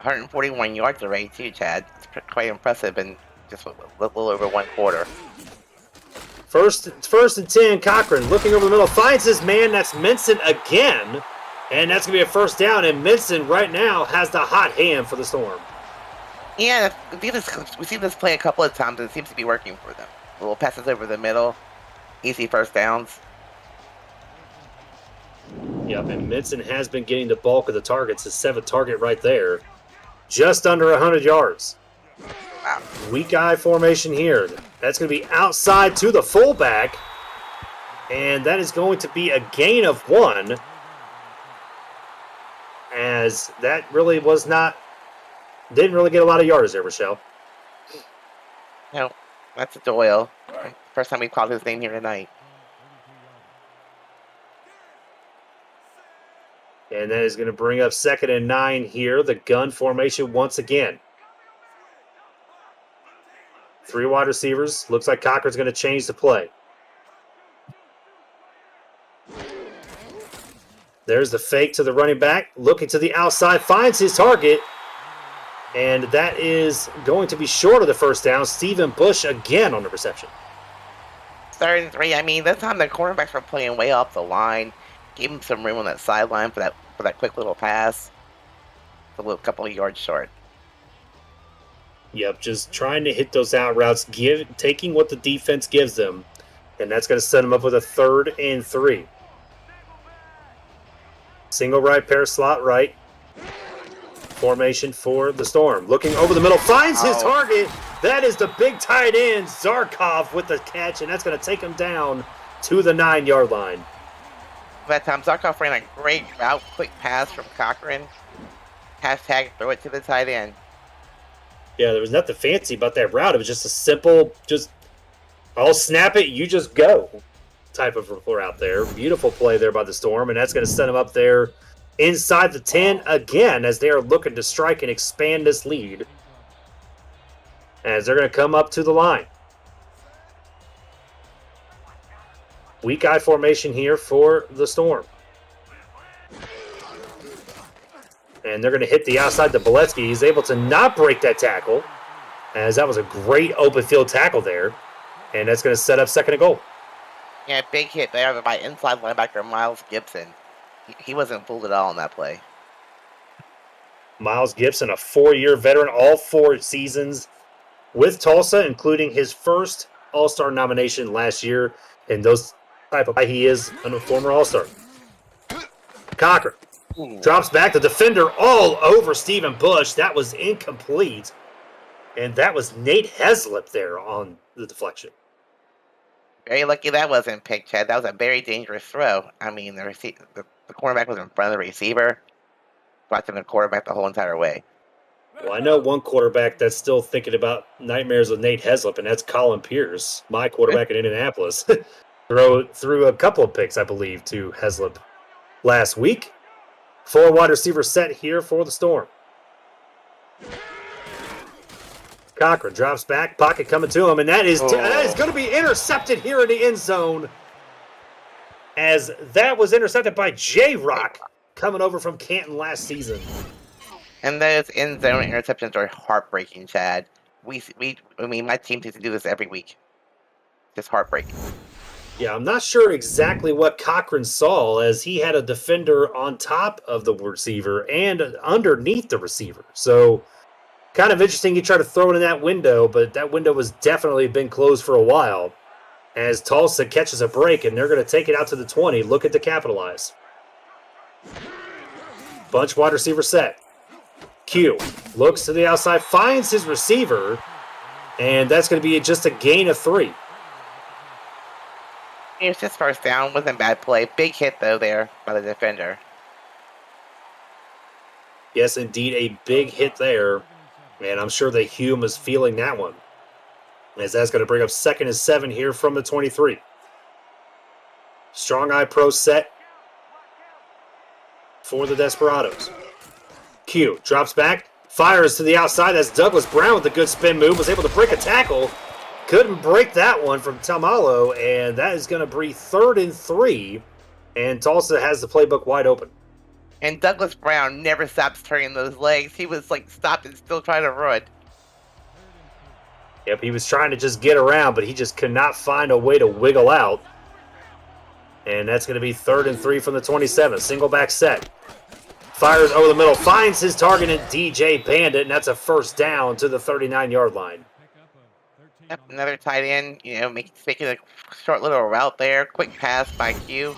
141 yards already too, Chad. It's quite impressive in just a little over 1 quarter. First and 10, Cochran looking over the middle, finds his man. That's Minson again. And that's going to be a 1st down, and Minson right now has the hot hand for the Storm. Yeah, we've seen this play a couple of times, and it seems to be working for them. Little passes over the middle. Easy first downs. Yep, and Minson has been getting the bulk of the targets. His 7th target right there. Just under 100 yards. Wow. Weak eye formation here. That's going to be outside to the fullback. And that is going to be a gain of 1. As that really was not... Didn't really get a lot of yardage there, Rochelle. No, that's Doyle. First time we called his name here tonight. And that is going to bring up 2nd and 9 here. The gun formation once again. 3 wide receivers. Looks like Cochran's going to change the play. There's the fake to the running back. Looking to the outside. Finds his target. And that is going to be short of the first down. Stephen Bush again on the reception. 3rd and 3. I mean, this time the cornerbacks were playing way off the line. Gave him some room on that sideline for that quick little pass. A little couple of yards short. Yep, just trying to hit those out routes, taking what the defense gives them, and that's going to set them up with a 3rd and 3. Single right, pair slot right. Formation for the Storm. Looking over the middle, finds his target. That is the big tight end, Zarkov, with the catch, and that's going to take him down to the 9-yard line. That time, Zarkov ran a great route, quick pass from Cochran. Hashtag throw it to the tight end. Yeah, there was nothing fancy about that route. It was just a simple, just, I'll snap it, you just go type of route there. Beautiful play there by the Storm, and that's going to set them up there inside the 10 again as they are looking to strike and expand this lead. As they're going to come up to the line. Weak eye formation here for the Storm. And they're going to hit the outside to Boletsky. He's able to not break that tackle, as that was a great open field tackle there. And that's going to set up 2nd and goal. Yeah, big hit there by inside linebacker Miles Gibson. He wasn't fooled at all on that play. Miles Gibson, a 4-year veteran, all 4 seasons with Tulsa, including his first All-Star nomination last year. And those type of guy he is, a former All-Star. Cochran drops back. The defender all over Stephen Bush. That was incomplete. And that was Nate Heslip there on the deflection. Very lucky that wasn't picked, Chad. That was a very dangerous throw. I mean, the cornerback was in front of the receiver. Watching the quarterback the whole entire way. Well, I know one quarterback that's still thinking about nightmares with Nate Heslip, and that's Colin Pierce, my quarterback in Indianapolis. Threw a couple of picks, I believe, to Heslip last week. 4 wide receiver set here for the Storm. Cochran drops back, pocket coming to him, and that is going to be intercepted here in the end zone, as that was intercepted by J-Rock coming over from Canton last season. And those end zone interceptions are heartbreaking, Chad. I mean, my team needs to do this every week. Just heartbreaking. Yeah, I'm not sure exactly what Cochran saw, as he had a defender on top of the receiver and underneath the receiver. So, kind of interesting he tried to throw it in that window, but that window has definitely been closed for a while. As Tulsa catches a break, and they're going to take it out to the 20, looking to capitalize. Bunch wide receiver set. Q looks to the outside, finds his receiver, and that's going to be just a gain of 3. It's just first down. Wasn't a bad play. Big hit, though, there by the defender. Yes, indeed, a big hit there. And I'm sure that Hume is feeling that one. As that's going to bring up 2nd and 7 here from the 23. Strong eye pro set for the Desperados. Q drops back, fires to the outside. That's Douglas Brown with a good spin move. Was able to break a tackle. Couldn't break that one from Tamalo, and that is going to be 3rd and 3, and Tulsa has the playbook wide open. And Douglas Brown never stops turning those legs. He was stopped and still trying to run. Yep, he was trying to just get around, but he just could not find a way to wiggle out. And that's going to be 3rd and 3 from the 27. Single back set. Fires over the middle, finds his target in DJ Bandit, and that's a first down to the 39-yard line. Yep, another tight end, making a short little route there. Quick pass by Q.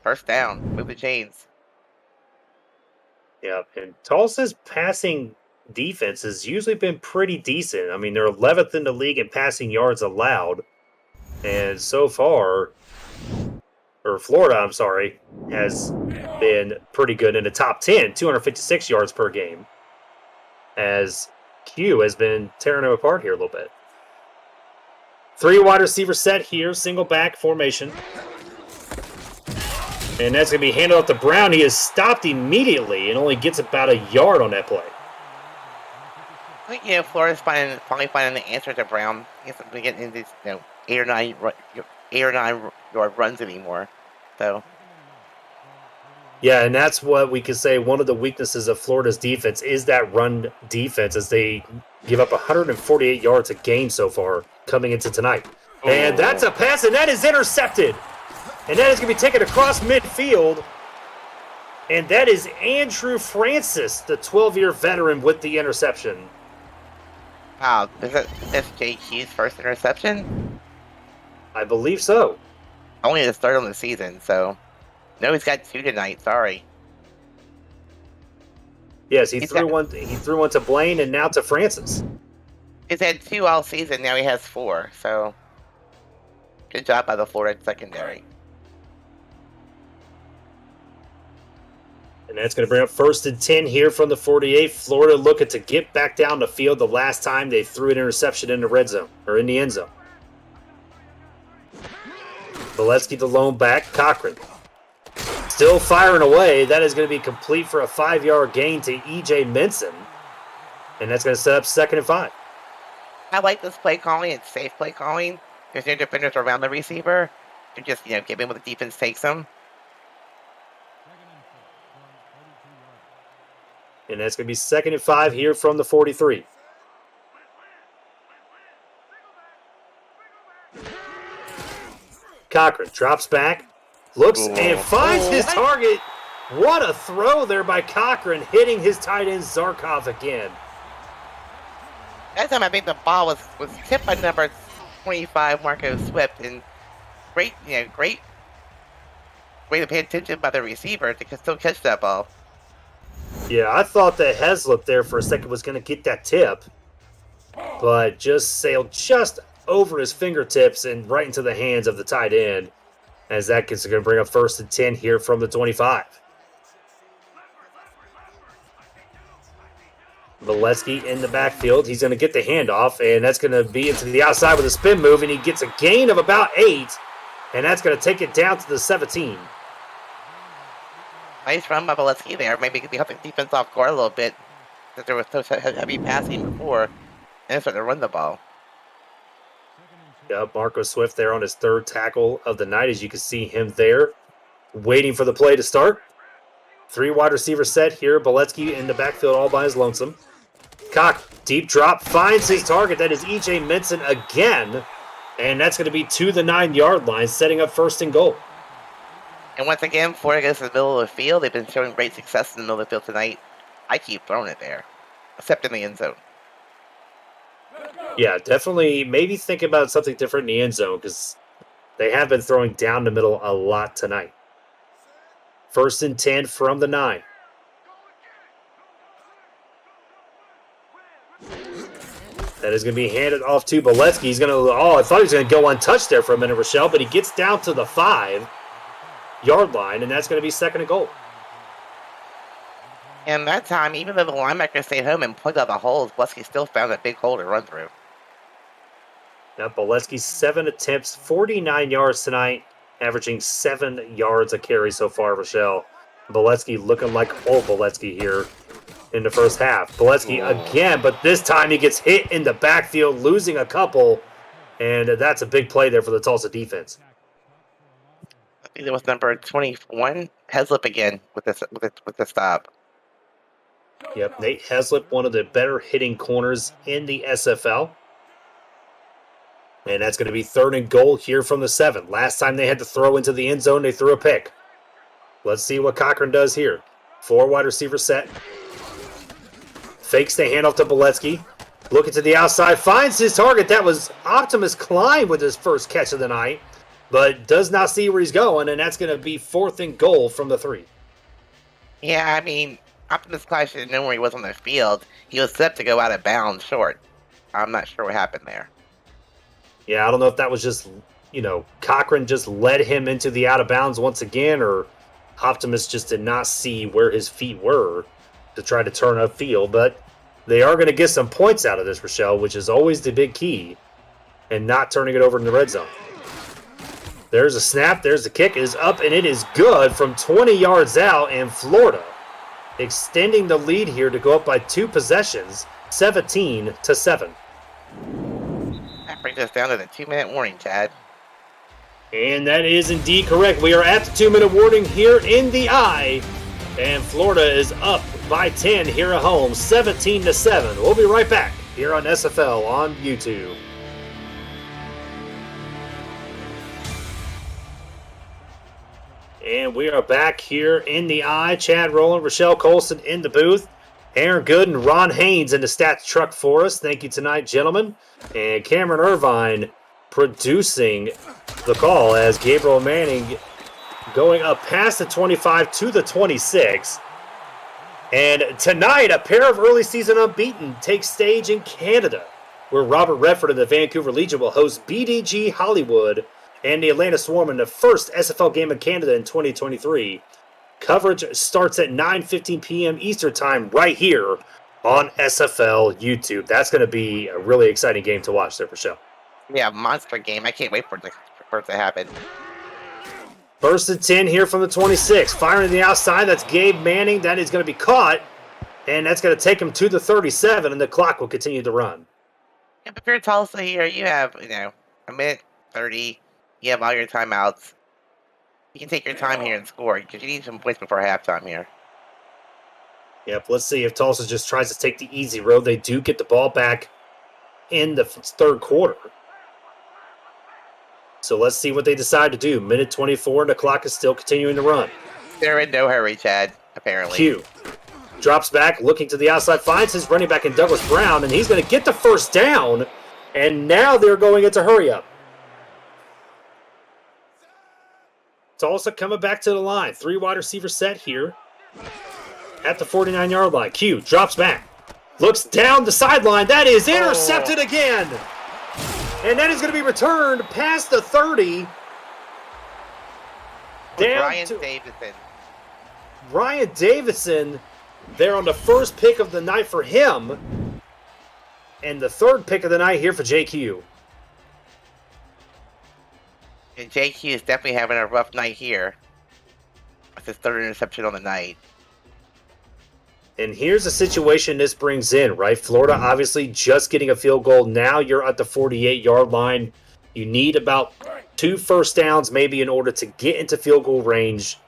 First down. Move the chains. Yeah, and Tulsa's passing defense has usually been pretty decent. I mean, they're 11th in the league in passing yards allowed. And so far, or Florida, I'm sorry, has been pretty good in the top 10, 256 yards per game, as Q has been tearing them apart here a little bit. 3 wide receiver set here, single back formation. And that's going to be handed off to Brown. He is stopped immediately and only gets about a yard on that play. I think, Florida's finally finding the answer to Brown. He hasn't been getting into these, 8 or 9 yard runs anymore. So. Yeah, and that's what we could say one of the weaknesses of Florida's defense is that run defense, as they give up 148 yards a game so far coming into tonight. And that's a pass, and that is intercepted. And that is going to be taken across midfield. And that is Andrew Francis, the 12-year veteran, with the interception. Wow, is this JQ's first interception? I believe so. Only the third on the season, so. No, he's got 2 tonight, sorry. Yes, he threw one to Blaine and now to Francis. He's had 2 all season, now he has 4, so. Good job by the Florida secondary. And that's going to bring up 1st and 10 here from the 48. Florida looking to get back down the field the last time they threw an interception in the red zone, or in the end zone. Valesky the lone back, Cochran. Still firing away. That is going to be complete for a 5-yard gain to E.J. Minson. And that's going to set up 2nd and 5. I like this play calling. It's safe play calling. There's no defenders around the receiver. You just, get in what the defense takes them. And that's going to be 2nd and 5 here from the 43. Cochran drops back, looks, and finds his target. What a throw there by Cochran, hitting his tight end Zarkov again. That time I think the ball was tipped by number 25, Marco Swift, and great way to pay attention by the receiver to still catch that ball. Yeah, I thought that Heslip there for a second was going to get that tip, but just sailed just over his fingertips and right into the hands of the tight end, as that is going to bring up 1st and 10 here from the 25. Valesky in the backfield. He's going to get the handoff, and that's going to be into the outside with a spin move, and he gets a gain of about 8, and that's going to take it down to the 17. Nice run by Valesky there. Maybe he could help the defense off guard a little bit, because there was so heavy passing before, and started to run the ball. Yeah, Marco Swift there on his 3rd tackle of the night, as you can see him there, waiting for the play to start. 3 wide receiver set here. Valesky in the backfield all by his lonesome. Cock, deep drop, finds his target. That is E.J. Minson again, and that's going to be to the 9-yard line, setting up 1st and goal. And once again, Florida goes to the middle of the field. They've been showing great success in the middle of the field tonight. I keep throwing it there, except in the end zone. Yeah, definitely maybe think about something different in the end zone, because they have been throwing down the middle a lot tonight. 1st and 10 from the 9. That is going to be handed off to Valesky. He's going to, I thought he was going to go untouched there for a minute, Rochelle, but he gets down to the 5-yard line, and that's going to be 2nd and goal. And that time, even though the linebacker stayed home and plugged out the holes, Valesky still found a big hole to run through. Now, Valesky, 7 attempts, 49 yards tonight, averaging 7 yards a carry so far, Rochelle. Valesky looking like old Valesky here in the first half. Valesky again, but this time he gets hit in the backfield, losing a couple, and that's a big play there for the Tulsa defense. I think it was number 21, Heslip again with the stop. Yep, Nate Heslip, one of the better hitting corners in the SFL. And that's going to be 3rd and goal here from the 7. Last time they had to throw into the end zone, they threw a pick. Let's see what Cochran does here. 4 wide receiver set. Fakes the handoff to Valesky. Looking to the outside, finds his target. That was Optimus Klein with his first catch of the night, but does not see where he's going, and that's going to be 4th and goal from the 3. Yeah, I mean, Optimus Klein should have known where he was on the field. He was set to go out of bounds short. I'm not sure what happened there. Yeah, I don't know if that was just, Cochran just led him into the out of bounds once again, or Optimus just did not see where his feet were to try to turn upfield, but they are going to get some points out of this, Rochelle, which is always the big key, and not turning it over in the red zone. There's a snap, there's the kick, it is up, and it is good from 20 yards out, and Florida extending the lead here to go up by 2 possessions, 17-7. That brings us down to the 2-minute warning, Chad. And that is indeed correct. We are at the 2-minute warning here in the eye, and Florida is up by 10 here at home, 17-7. We'll be right back here on SFL on YouTube. And we are back here in the eye. Chad Rowland, Rochelle Colson in the booth. Aaron Good and Ron Haynes in the stats truck for us. Thank you tonight, gentlemen. And Cameron Irvine producing the call as Gabriel Manning going up past the 25 to the 26. And tonight, a pair of early season unbeaten takes stage in Canada, where Robert Redford and the Vancouver Legion will host BDG Hollywood and the Atlanta Swarm in the first SFL game in Canada in 2023. Coverage starts at 9:15 p.m. Eastern Time right here on SFL YouTube. That's going to be a really exciting game to watch there for sure. Yeah, monster game. I can't wait for it to happen. 1st and 10 here from the 26. Firing the outside, that's Gabe Manning. That is going to be caught, and that's going to take him to the 37, and the clock will continue to run. Yeah, but if you're Tulsa here, you have, a minute 30. You have all your timeouts. You can take your time here and score because you need some points before halftime here. Yep, let's see if Tulsa just tries to take the easy road. They do get the ball back in the 3rd quarter. So let's see what they decide to do. Minute 24, and the clock is still continuing to run. They're in no hurry, Chad, apparently. Q drops back, looking to the outside, finds his running back in Douglas Brown, and he's going to get the first down, and now they're going into hurry up. Tulsa coming back to the line. 3 wide receiver set here at the 49-yard line. Q drops back, looks down the sideline. That is intercepted again. And that is going to be returned past the 30. Down Ryan to Davidson. Ryan Davidson there on the first pick of the night for him. And the 3rd pick of the night here for JQ. And JQ is definitely having a rough night here. That's his 3rd interception on the night. And here's the situation this brings in, right? Florida obviously just getting a field goal. Now you're at the 48-yard line. You need about 2 first downs maybe in order to get into field goal range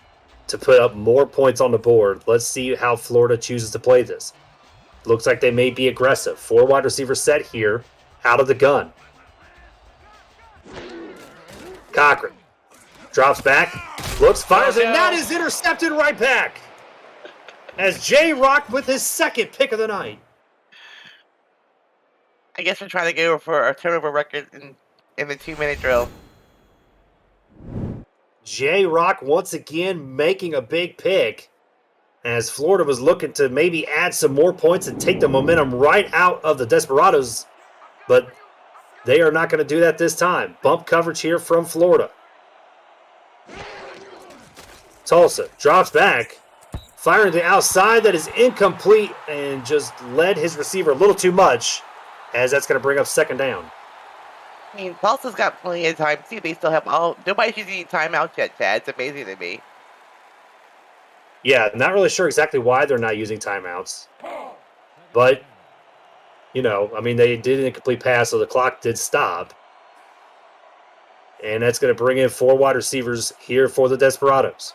to put up more points on the board. Let's see how Florida chooses to play this. Looks like they may be aggressive. 4 wide receivers set here out of the gun. Cochran drops back, looks, fires, and that is intercepted right back. As J-Rock with his 2nd pick of the night. I guess we're trying to go for a turnover record in the 2-minute drill. J-Rock once again making a big pick as Florida was looking to maybe add some more points and take the momentum right out of the Desperados. But they are not going to do that this time. Bump coverage here from Florida. Tulsa drops back. Firing the outside, that is incomplete and just led his receiver a little too much as that's going to bring up 2nd down. I mean, Tulsa's got plenty of time too. They still have nobody's using timeouts yet, Chad. It's amazing to me. Yeah, not really sure exactly why they're not using timeouts. But, they did an incomplete pass, so the clock did stop. And that's going to bring in 4 wide receivers here for the Desperados.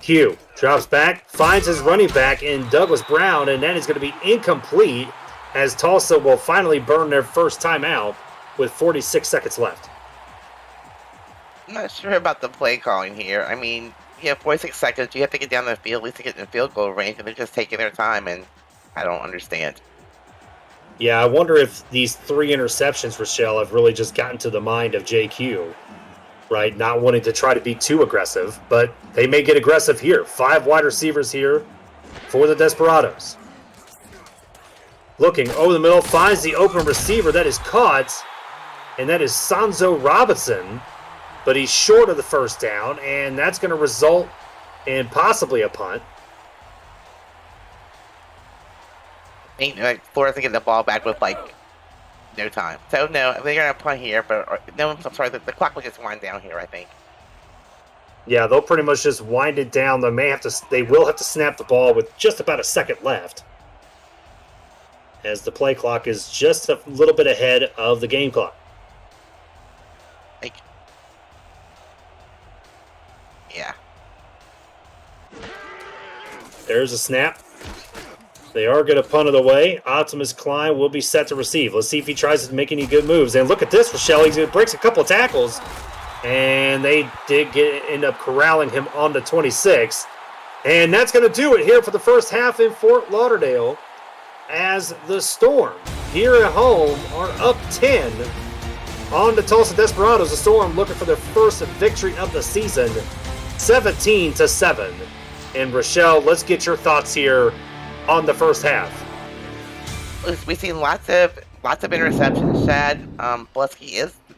Q drops back, finds his running back in Douglas Brown, and that is going to be incomplete as Tulsa will finally burn their first timeout with 46 seconds left. I'm not sure about the play calling here. I mean, you have 46 seconds. You have to get down the field at least to get in field goal range, and they're just taking their time, and I don't understand. Yeah, I wonder if these 3 interceptions, Rochelle, have really just gotten to the mind of JQ, right? Not wanting to try to be too aggressive, but they may get aggressive here. 5 wide receivers here for the Desperados. Looking over the middle, finds the open receiver that is caught, and that is Sanzo Robinson, but he's short of the first down, and that's going to result in possibly a punt. I think Florida's gonna get the ball back with no time. So no, they're gonna punt here, but no, I'm sorry, the clock will just wind down here, I think. Yeah, they'll pretty much just wind it down. They will have to snap the ball with just about a second left, as the play clock is just a little bit ahead of the game clock. Yeah. There's a snap. They are going to punt it away. Optimus Klein will be set to receive. Let's see if he tries to make any good moves. And look at this, Rochelle. He breaks a couple of tackles. And they did end up corralling him on the 26. And that's going to do it here for the first half in Fort Lauderdale, as the Storm here at home are up 10 on the Tulsa Desperados. The Storm looking for their first victory of the season, 17-7. And Rochelle, let's get your thoughts here on the first half. We've seen lots of interceptions, Chad.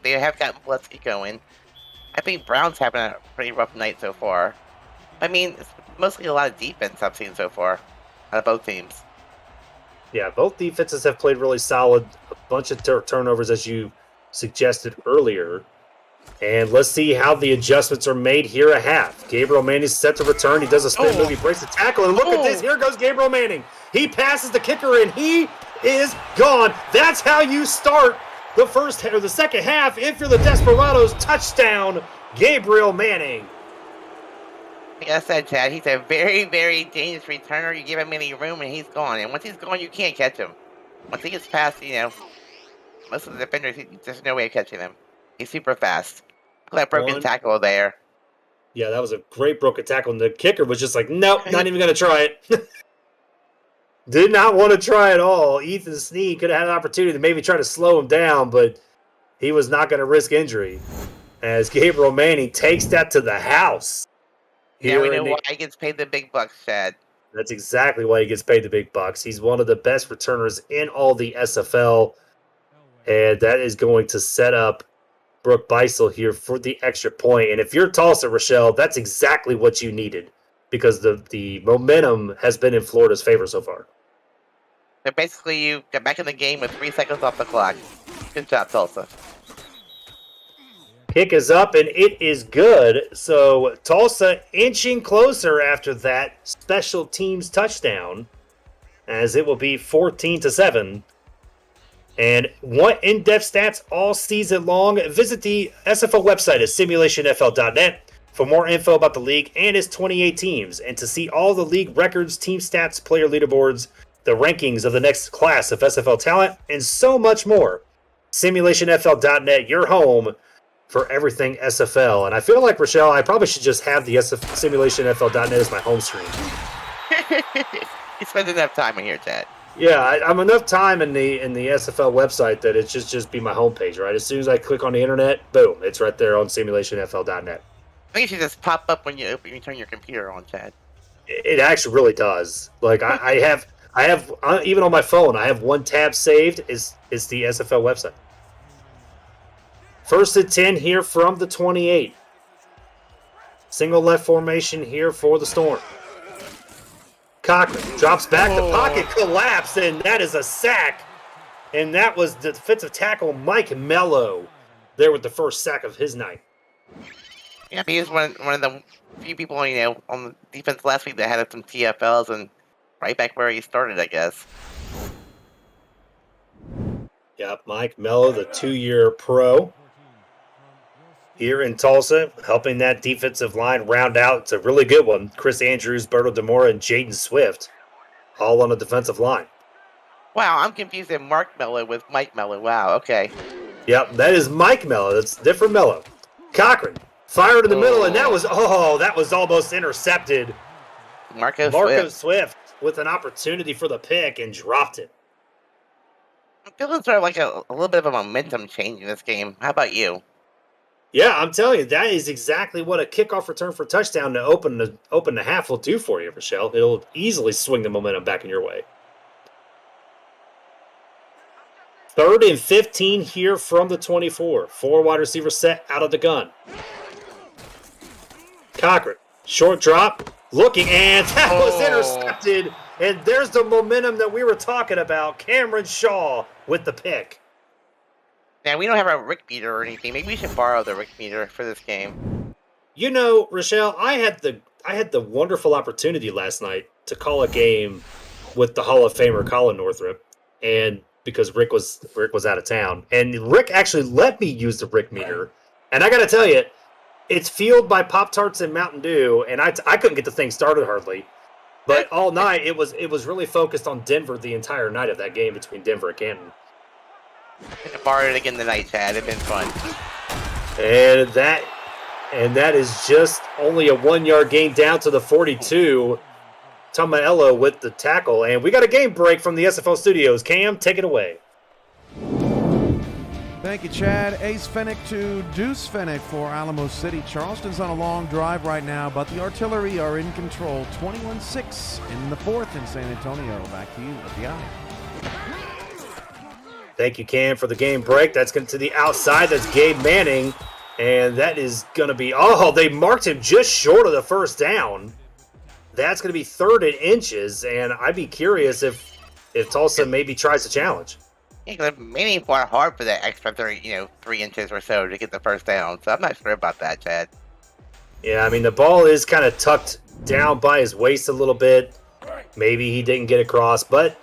They have gotten Blusky going. I think Brown's having a pretty rough night so far. I mean, it's mostly a lot of defense I've seen so far out of both teams. Yeah, both defenses have played really solid. A bunch of turnovers, as you suggested earlier. And let's see how the adjustments are made here at half. Gabriel Manning is set to return. He does a spin move. He breaks the tackle. And look at this. Here goes Gabriel Manning. He passes the kicker, and he is gone. That's how you start the second half if you're the Desperados. Touchdown, Gabriel Manning. Like I said, Chad, he's a very, very dangerous returner. You give him any room, and he's gone. And once he's gone, you can't catch him. Once he gets past, most of the defenders, there's no way of catching him. He's super fast. Look at that broken tackle there. Yeah, that was a great broken tackle. And the kicker was just like, nope, not even going to try it. Did not want to try at all. Ethan Sneed could have had an opportunity to maybe try to slow him down, but he was not going to risk injury. As Gabriel Manning takes that to the house. Yeah, we know why he gets paid the big bucks, Chad. That's exactly why he gets paid the big bucks. He's one of the best returners in all the SFL. And that is going to set up Brooke Beisel here for the extra point. And if you're Tulsa, Rochelle, that's exactly what you needed, because the momentum has been in Florida's favor so far. So basically, you get back in the game with 3 seconds off the clock. Good job, Tulsa. Kick is up, and it is good. So Tulsa inching closer after that special teams touchdown, as it will be 14-7. And want in-depth stats all season long? Visit the SFL website at simulationfl.net for more info about the league and its 28 teams, and to see all the league records, team stats, player leaderboards, the rankings of the next class of SFL talent, and so much more. Simulationfl.net, your home for everything SFL. And I feel like, Rochelle, I probably should just have the simulationfl.net as my home screen. You spend enough time in here, Chad. Yeah, I'm enough time in the SFL website that it should just be my homepage, right? As soon as I click on the internet, boom, it's right there on simulationfl.net. I think it should just pop up when you turn your computer on, Chad. It actually really does. Like I have even on my phone, I have one tab saved. It's the SFL website. First and 10 here from the 28. Single left formation here for the Storm. Cochran drops back. The pocket collapsed, and that is a sack. And that was the defensive tackle, Mike Mello, there with the first sack of his night. Yeah, he was one of the few people, on the defense last week that had some TFLs, and right back where he started, I guess. Yep, Mike Mello, the 2-year pro here in Tulsa, helping that defensive line round out. It's a really good one. Chris Andrews, Berto Demora, and Jaden Swift, all on the defensive line. Wow, I'm confused with Mark Mello with Mike Mello. Wow, okay. Yep, that is Mike Mello. That's different Mello. Cochran Fired in the middle, and that was almost intercepted. Marco Swift with an opportunity for the pick and dropped it. I'm feeling sort of like a little bit of a momentum change in this game. How about you? Yeah, I'm telling you, that is exactly what a kickoff return for touchdown to open the half will do for you, Rochelle. It'll easily swing the momentum back in your way. 3rd and 15 here from the 24. 4 wide receivers set out of the gun. Cochran, short drop, looking, and that was intercepted. And there's the momentum that we were talking about. Cameron Shaw with the pick. Yeah, we don't have a Rick meter or anything. Maybe we should borrow the Rick meter for this game. You know, Rochelle, I had the wonderful opportunity last night to call a game with the Hall of Famer Colin Northrup, and because Rick was out of town, and Rick actually let me use the Rick meter, and I got to tell you, it's fueled by Pop-Tarts and Mountain Dew, and I couldn't get the thing started hardly. But all night, it was really focused on Denver the entire night of that game between Denver and Canton. I can borrow it again tonight, Chad. It's been fun. And that is just only a 1-yard gain down to the 42. Tomaello with the tackle. And we got a game break from the SFL studios. Cam, take it away. Thank you, Chad. Ace Fennick to Deuce Fennick for Alamo City. Charleston's on a long drive right now, but the Artillery are in control. 21-6 in the 4th in San Antonio. Back to you at the eye. Thank you, Cam, for the game break. That's going to the outside. That's Gabe Manning. And that is going to be, they marked him just short of the first down. That's going to be 3rd and inches. And I'd be curious if Tulsa maybe tries to challenge. Yeah, because Manning fought hard for that extra 3 inches or so to get the first down. So I'm not sure about that, Chad. Yeah, I mean, the ball is kind of tucked down by his waist a little bit. Maybe he didn't get across, but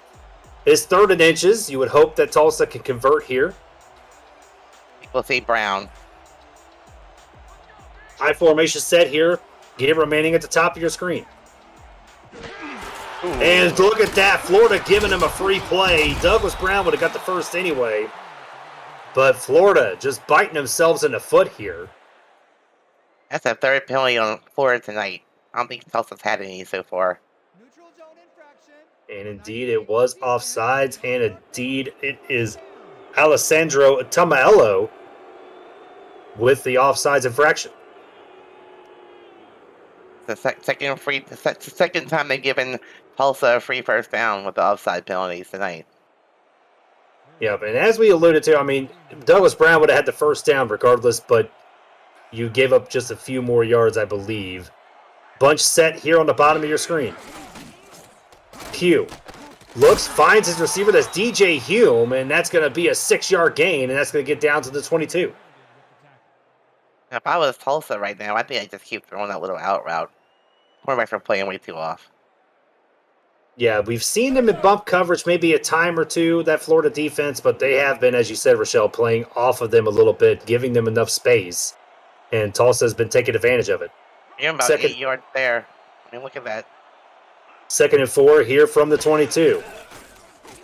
it's 3rd and inches. You would hope that Tulsa can convert here. We'll see Brown. High formation set here. Gabriel Manning at the top of your screen. Ooh. And look at that. Florida giving him a free play. Douglas Brown would have got the first anyway. But Florida just biting themselves in the foot here. That's a 3rd penalty on Florida tonight. I don't think Tulsa's had any so far. And indeed, it was offsides. And indeed, it is Alessandro Tomaello with the offsides infraction. The second time they've given Tulsa a free first down with the offside penalties tonight. Yep, and as we alluded to, I mean, Douglas Brown would have had the first down regardless, but you gave up just a few more yards, I believe. Bunch set here on the bottom of your screen. Pugh looks, finds his receiver. That's DJ Hume, and that's going to be a 6-yard gain, and that's going to get down to the 22. If I was Tulsa right now, I think I'd just keep throwing that little out route. Quarterbacks are playing way too off. Yeah, we've seen them in bump coverage maybe a time or two, that Florida defense, but they have been, as you said, Rochelle, playing off of them a little bit, giving them enough space, and Tulsa has been taking advantage of it. You're about 8 yards there. I mean, look at that. 2nd and 4 here from the 22.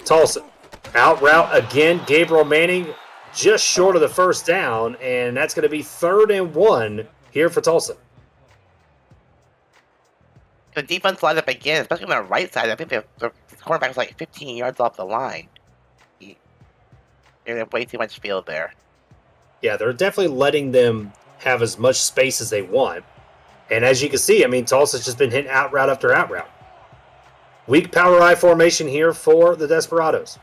Tulsa, out route again, Gabriel Manning, just short of the first down, and that's going to be 3rd and 1 here for Tulsa. The defense lined up again, especially on the right side. I think the cornerback was like 15 yards off the line. They have way too much field there. Yeah, they're definitely letting them have as much space as they want. And as you can see, I mean, Tulsa's just been hitting out route after out route. Weak power I formation here for the Desperados.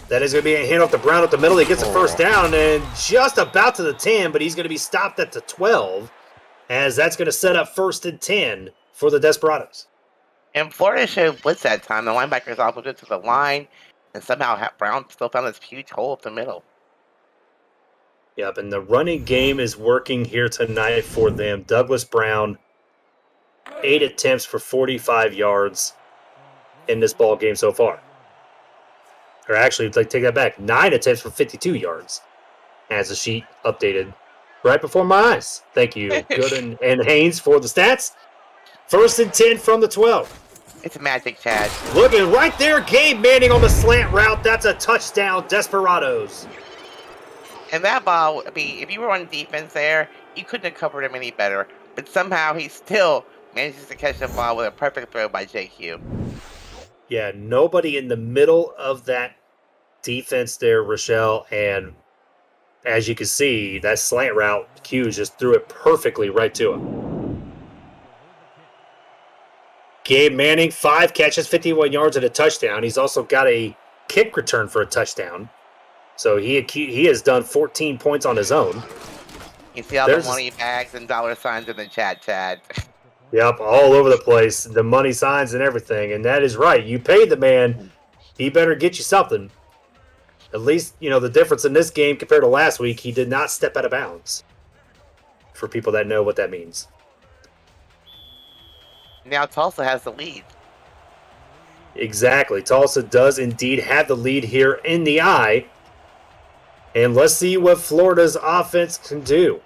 That is going to be a hand off to Brown up the middle. He gets the first down and just about to the 10, but he's going to be stopped at the 12, as that's going to set up 1st and 10 for the Desperados. And Florida showed blitz that time. The linebackers opposite to the line, and somehow Brown still found this huge hole up the middle. Yep, and the running game is working here tonight for them. Douglas Brown, 8 attempts for 45 yards in this ball game so far. Or actually, take that back, 9 attempts for 52 yards, as the sheet updated right before my eyes. Thank you, Gooden and Haynes, for the stats. 1st and 10 from the 12. It's magic, Chad. Looking right there, Gabe Manning on the slant route. That's a touchdown, Desperados. And that ball, I mean, if you were on defense there, You couldn't have covered him any better. But somehow he still manages to catch the ball with a perfect throw by JQ. Yeah, nobody in the middle of that defense there, Rochelle, and as you can see, that slant route, Q just threw it perfectly right to him. Gabe Manning, 5 catches, 51 yards and a touchdown. He's also got a kick return for a touchdown. So he has done 14 points on his own. You see all the money bags and dollar signs in the chat, Chad. Yep, all over the place, the money signs and everything. And that is right. You paid the man. He better get you something. At least, you know, the difference in this game compared to last week, he did not step out of bounds. For people that know what that means. Now Tulsa has the lead. Exactly. Tulsa does indeed have the lead here in the eye. And let's see what Florida's offense can do.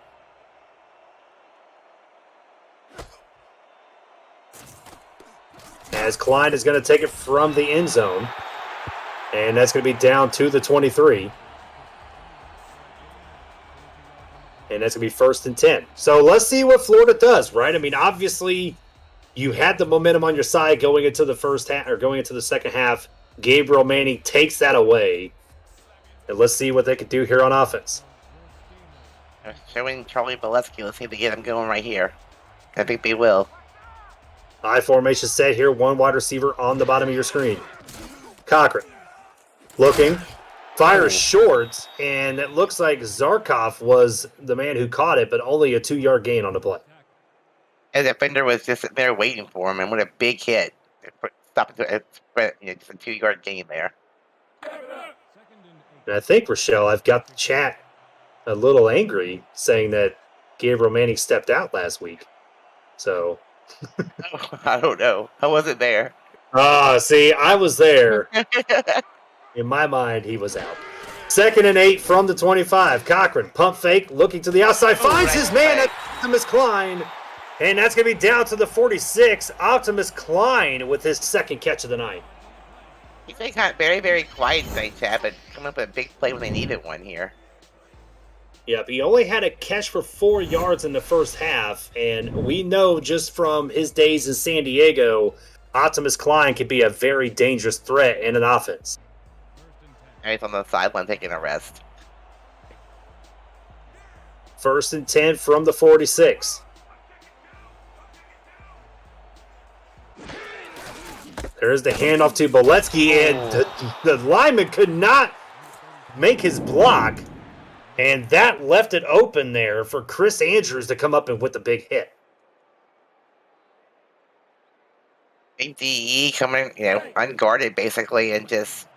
As Klein is going to take it from the end zone. And that's going to be down to the 23. And that's going to be 1st and 10. So let's see what Florida does, right? I mean, obviously, you had the momentum on your side going into the first half or going into the second half. Gabriel Manning takes that away. And let's see what they can do here on offense. Showing Charlie Bolesky. Let's see if they get him going right here. I think they will. I formation set here. 1 wide receiver on the bottom of your screen. Cochran. Looking. Fires short. And it looks like Zarkov was the man who caught it, but only a 2-yard gain on the play. And the defender was just there waiting for him. And what a big hit. Stop it. Just a 2-yard gain there. And I think, Rochelle, I've got the chat a little angry saying that Gabriel Manning stepped out last week. So. I don't know. I wasn't there. See, I was there. In my mind, he was out. 2nd and 8 from the 25. Cochran, pump fake, looking to the outside. Finds his man at Optimus Klein. And that's going to be down to the 46. Optimus Klein with his 2nd catch of the night. He's been kind of very, very quiet tonight, Chad, but coming up with a big play when they needed one here. Yep, he only had a catch for 4 yards in the first half, and we know just from his days in San Diego, Optimus Klein can be a very dangerous threat in an offense. And he's on the sideline taking a rest. 1st and 10 from the 46. There's the handoff to Boletsky, and the lineman could not make his block. And that left it open there for Chris Andrews to come up and with the big hit. Big DE coming, unguarded basically, and just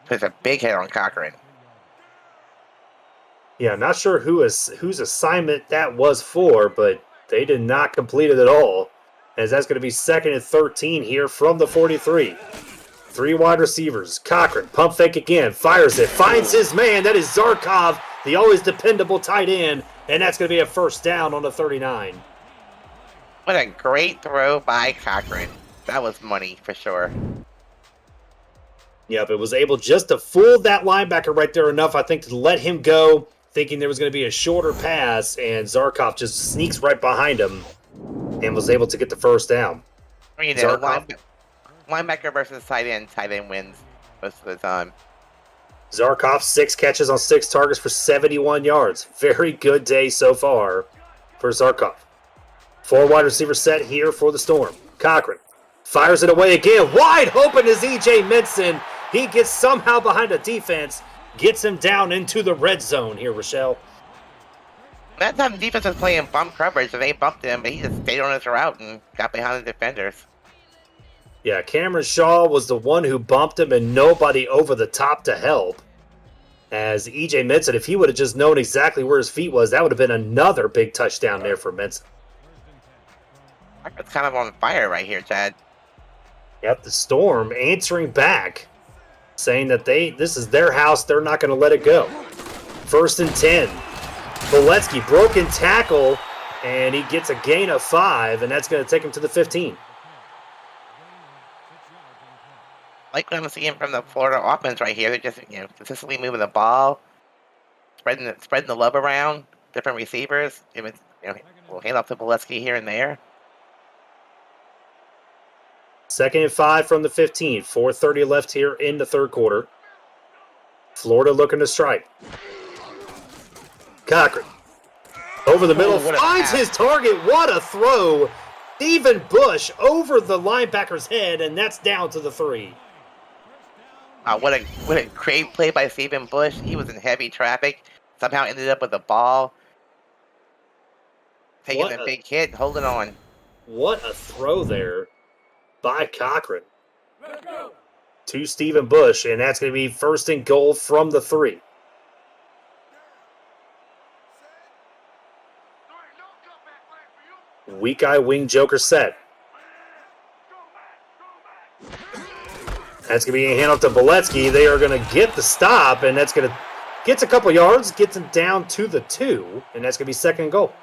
puts a big hit on Cochran. Yeah, not sure whose assignment that was for, but they did not complete it at all. As that's going to be 2nd and 13 here from the 43. 3 wide receivers. Cochran, pump fake again, fires it, finds his man. That is Zarkov, the always dependable tight end, and that's going to be a 1st down on the 39. What a great throw by Cochran. That was money for sure. Yep, it was able just to fool that linebacker right there enough, I think, to let him go, thinking there was going to be a shorter pass, and Zarkov just sneaks right behind him and was able to get the 1st down. Linebacker versus tight end wins most of the time. Zarkov, 6 catches on 6 targets for 71 yards. Very good day so far for Zarkov. 4 wide receiver set here for the Storm. Cochran fires it away again. Wide open is E.J. Minson. He gets somehow behind the defense, gets him down into the red zone here, Rochelle. That time the defense was playing bump coverage, so they bumped him, but he just stayed on his route and got behind the defenders. Yeah, Cameron Shaw was the one who bumped him and nobody over the top to help. As E.J. Minson, if he would have just known exactly where his feet was, that would have been another big touchdown there for Minson. It's kind of on fire right here, Chad. Yep, the Storm answering back, saying that this is their house, they're not going to let it go. 1st and 10. Boletsky, broken tackle, and he gets a gain of 5, and that's going to take him to the 15. Like what I'm seeing from the Florida offense right here, they're just consistently moving the ball, spreading the love around. different receivers. We'll hand off to Bolesky here and there. 2nd and 5 from the 15. 4:30 left here in the third quarter. Florida looking to strike. Cochran. Over the middle, finds his target. What a throw. Stephen Bush over the linebacker's head, and that's down to the 3. What a great play by Stephen Bush. He was in heavy traffic. Somehow ended up with the ball. Taking a big hit, holding on. What a throw there by Cochran. To Stephen Bush, and that's going to be 1st and goal from the 3. Weak eye wing joker set. That's going to be a handoff to Bolesky. They are going to get the stop, and that's going to gets a couple yards, gets him down to the 2, and that's going to be 2nd and goal.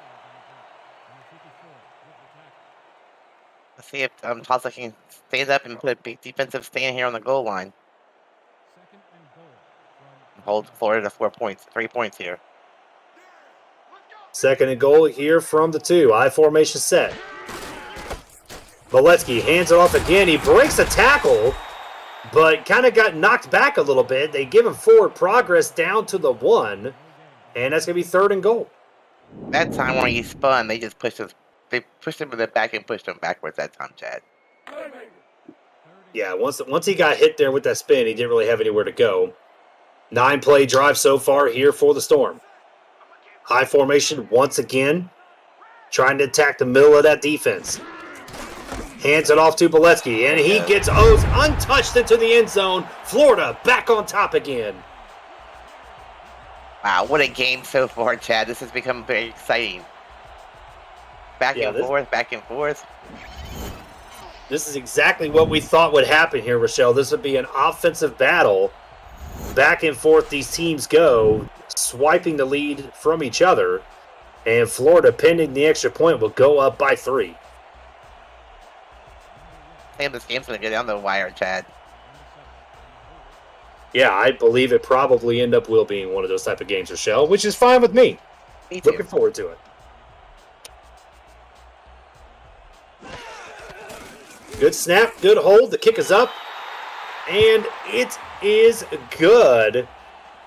Let's see if Tulsa can stand up and put a big defensive stand here on the goal line. Hold Florida to 3 points here. 2nd and goal here from the 2. I formation set. Bolesky hands it off again. He breaks a tackle, but kind of got knocked back a little bit. They give him forward progress down to the 1, and that's going to be 3rd and goal. That time when he spun, they just pushed him. They pushed him to the back and pushed him backwards that time, Chad. Yeah, once he got hit there with that spin, he didn't really have anywhere to go. 9-play drive so far here for the Storm. High formation once again, trying to attack the middle of that defense. Hands it off to Bolesky, and he gets O's untouched into the end zone. Florida back on top again. Wow, what a game so far, Chad. This has become very exciting. Back and forth. This is exactly what we thought would happen here, Rochelle. This would be an offensive battle. Back and forth these teams go, swiping the lead from each other. And Florida, pending the extra point, will go up by 3. I think this game's going to go down the wire, Chad. Yeah, I believe it probably will being one of those type of games, Rochelle, which is fine with me. Me too. Looking forward to it. Good snap, good hold. The kick is up, and it is good.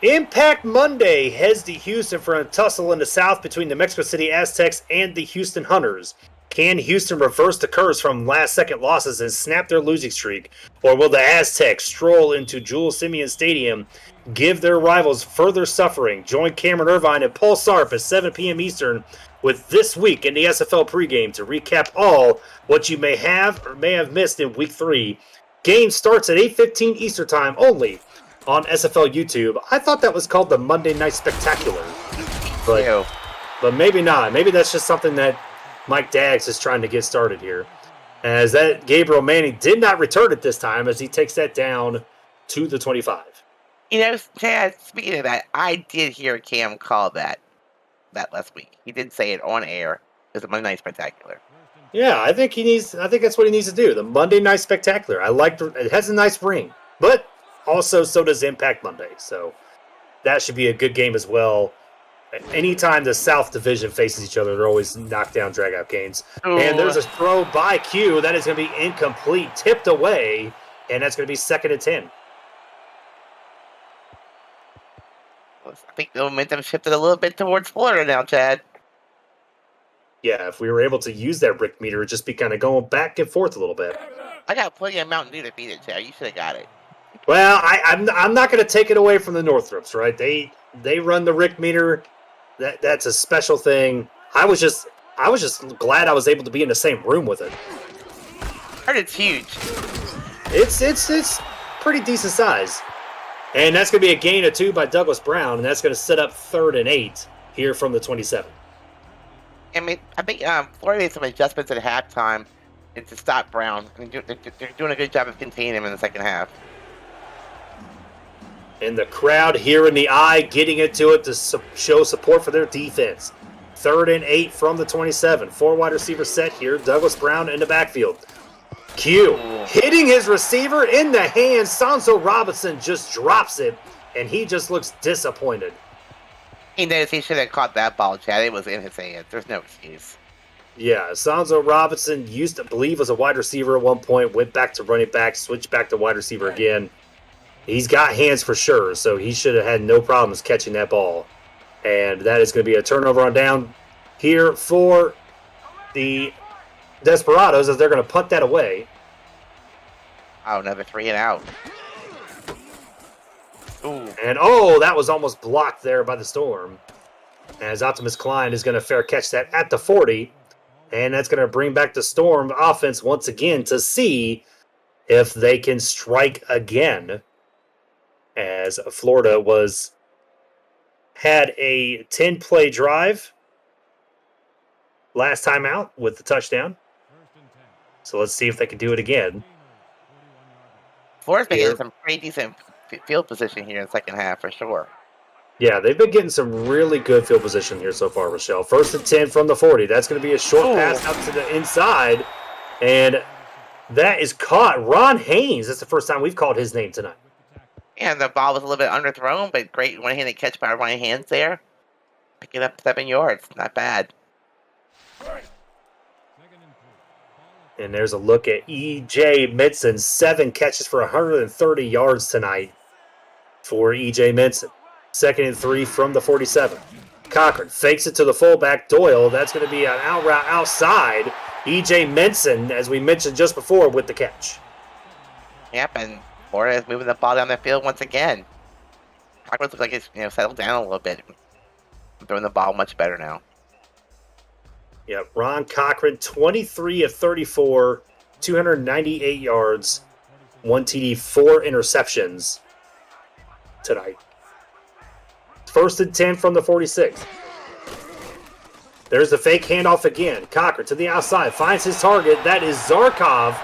Impact Monday heads to Houston for a tussle in the South between the Mexico City Aztecs and the Houston Hunters. Can Houston reverse the curse from last-second losses and snap their losing streak? Or will the Aztecs stroll into Jules Simeon Stadium, give their rivals further suffering? Join Cameron Irvine and Paul Sarp at 7 p.m. Eastern with This Week in the SFL pregame to recap all what you may have or may have missed in Week 3. Game starts at 8:15 Eastern Time only on SFL YouTube. I thought that was called the Monday Night Spectacular. But maybe not. Maybe that's just something that Mike Daggs is trying to get started here. As that Gabriel Manning did not return it this time as he takes that down to the 25. You know, Chad, speaking of that, I did hear Cam call that last week. He did say it on air. It was a Monday Night Spectacular. Yeah, I think that's what he needs to do. The Monday Night Spectacular. It has a nice ring. But also so does Impact Monday. So that should be a good game as well. Anytime the South Division faces each other, they're always knockdown, drag-out games. Ooh. And there's a throw by Q. That is going to be incomplete, tipped away, and that's going to be 2nd and 10. I think the momentum shifted a little bit towards Florida now, Chad. Yeah, if we were able to use that brick meter, it'd just be kind of going back and forth a little bit. I got plenty of Mountain Dew to beat it, Chad. You should have got it. Well, I'm not going to take it away from the Northrops, right? They run the Rick meter. That's a special thing. I was just glad I was able to be in the same room with it. I heard it's huge. It's pretty decent size. And that's going to be a gain of 2 by Douglas Brown, and that's going to set up 3rd and 8 here from the 27. I think Florida made some adjustments at halftime to stop Brown. I mean, they're doing a good job of containing him in the second half. And the crowd here in the eye getting into it to show support for their defense. 3rd and 8 from the 27. 4 wide receiver set here. Douglas Brown in the backfield. Q hitting his receiver in the hands. Sanso Robinson just drops it, and he just looks disappointed. He knows he should have caught that ball, Chad. It was in his hands. There's no excuse. Yeah, Sonzo Robinson used to believe was a wide receiver at one point, went back to running back, switched back to wide receiver again. He's got hands for sure, so he should have had no problems catching that ball. And that is going to be a turnover on down here for the Desperados as they're going to punt that away. Oh, another 3 and out. Ooh. And that was almost blocked there by the Storm. As Optimus Klein is going to fair catch that at the 40. And that's going to bring back the Storm offense once again to see if they can strike again. As Florida had a 10-play drive last time out with the touchdown. So let's see if they can do it again. Florida's been getting some pretty decent field position here in the second half for sure. Yeah, they've been getting some really good field position here so far, Rochelle. 1st and 10 from the 40. That's going to be a short pass out to the inside. And that is caught. Ron Haynes. That's the first time we've called his name tonight. And the ball was a little bit underthrown, but great one-handed catch by Ryan Hands there. Picking up 7 yards. Not bad. And there's a look at E.J. Minson. 7 catches for 130 yards tonight for E.J. Minson. 2nd and 3 from the 47. Cochran fakes it to the fullback, Doyle. That's going to be an out route outside. E.J. Minson, as we mentioned just before, with the catch. Yep, and Florida is moving the ball down the field once again. Cochran looks like he's settled down a little bit. Throwing the ball much better now. Yep, Ron Cochran, 23 of 34, 298 yards, 1 TD, 4 interceptions tonight. 1st and 10 from the 46. There's the fake handoff again. Cochran to the outside, finds his target. That is Zarkov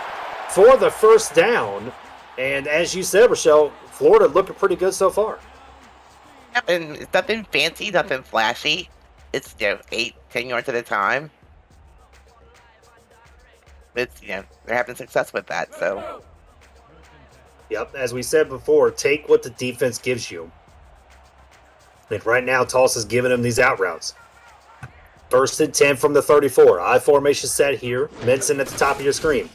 for the first down. And as you said, Rochelle, Florida looking pretty good so far. Yep, and it's nothing fancy, nothing flashy. It's 8, 10 yards at a time. It's they're having success with that. So. Yep, as we said before, take what the defense gives you. And right now, Tulsa's giving them these out routes. 1st and 10 from the 34. I formation set here. Minson at the top of your screen.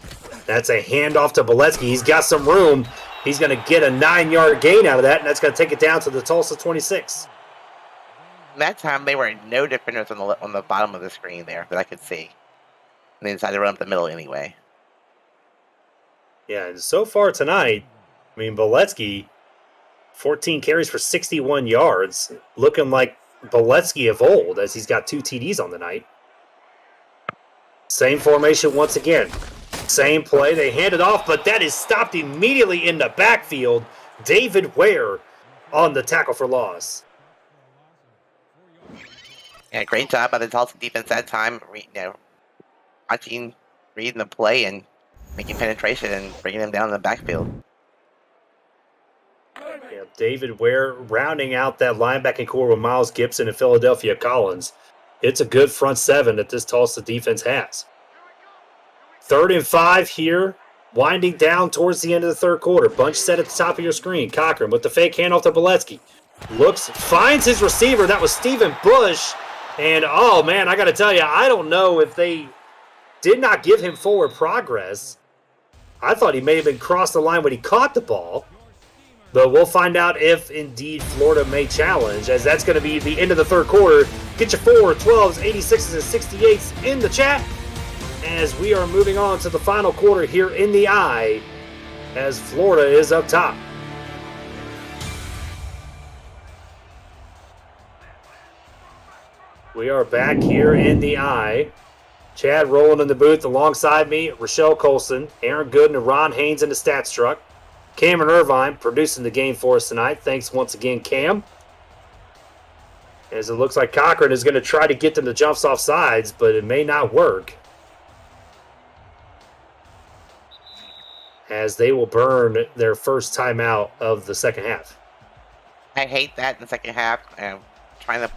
That's a handoff to Boletsky. He's got some room. He's going to get a 9-yard gain out of that, and that's going to take it down to the Tulsa 26. That time, they were no different on the bottom of the screen there that I could see. And they decided to run up the middle anyway. Yeah, and so far tonight, Boletsky, 14 carries for 61 yards, looking like Boletsky of old as he's got 2 TDs on the night. Same formation once again. Same play. They hand it off, but that is stopped immediately in the backfield. David Ware on the tackle for loss. Yeah, great job by the Tulsa defense that time. Watching, reading the play, and making penetration and bringing them down in the backfield. Yeah, David Ware rounding out that linebacking core with Miles Gibson and Philadelphia Collins. It's a good front 7 that this Tulsa defense has. 3rd and 5 here, winding down towards the end of the 3rd quarter. Bunch set at the top of your screen. Cochran with the fake handoff to Boletsky. Looks, finds his receiver. That was Stephen Bush. And, oh, man, I got to tell you, I don't know if they did not give him forward progress. I thought he may have been crossed the line when he caught the ball. But we'll find out if, indeed, Florida may challenge, as that's going to be the end of the 3rd quarter. Get your 4, 12s, 86s, and 68s in the chat as we are moving on to the final quarter here in the I, as Florida is up top. We are back here in the I. Chad rolling in the booth alongside me, Rochelle Colson, Aaron Gooden, and Ron Haynes in the stats truck. Cameron Irvine producing the game for us tonight. Thanks once again, Cam. As it looks like Cochran is going to try to get them to jumps off sides, but it may not work. As they will burn their first timeout of the second half. I hate that in the second half. Trying to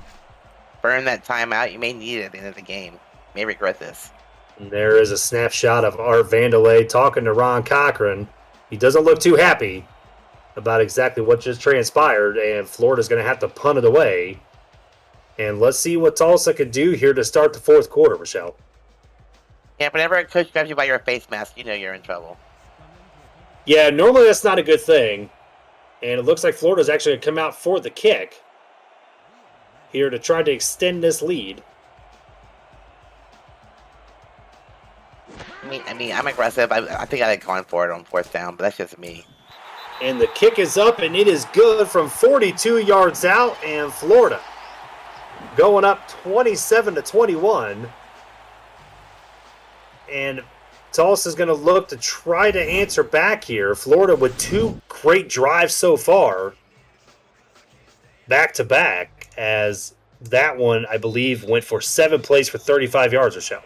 burn that timeout. You may need it at the end of the game. You may regret this. And there is a snapshot of Art Vandelay talking to Ron Cochran. He doesn't look too happy about exactly what just transpired, and Florida's going to have to punt it away. And let's see what Tulsa can do here to start the fourth quarter, Rochelle. Yeah, whenever a coach grabs you by your face mask, you know you're in trouble. Yeah, normally that's not a good thing. And it looks like Florida's actually going to come out for the kick here to try to extend this lead. I mean, I'm aggressive. I think I'd have gone for it on fourth down, but that's just me. And the kick is up, and it is good from 42 yards out, and Florida going up 27-21. And Tulsa's going to look to try to answer back here. Florida with 2 great drives so far, back-to-back, as that one, I believe, went for 7 plays for 35 yards or so.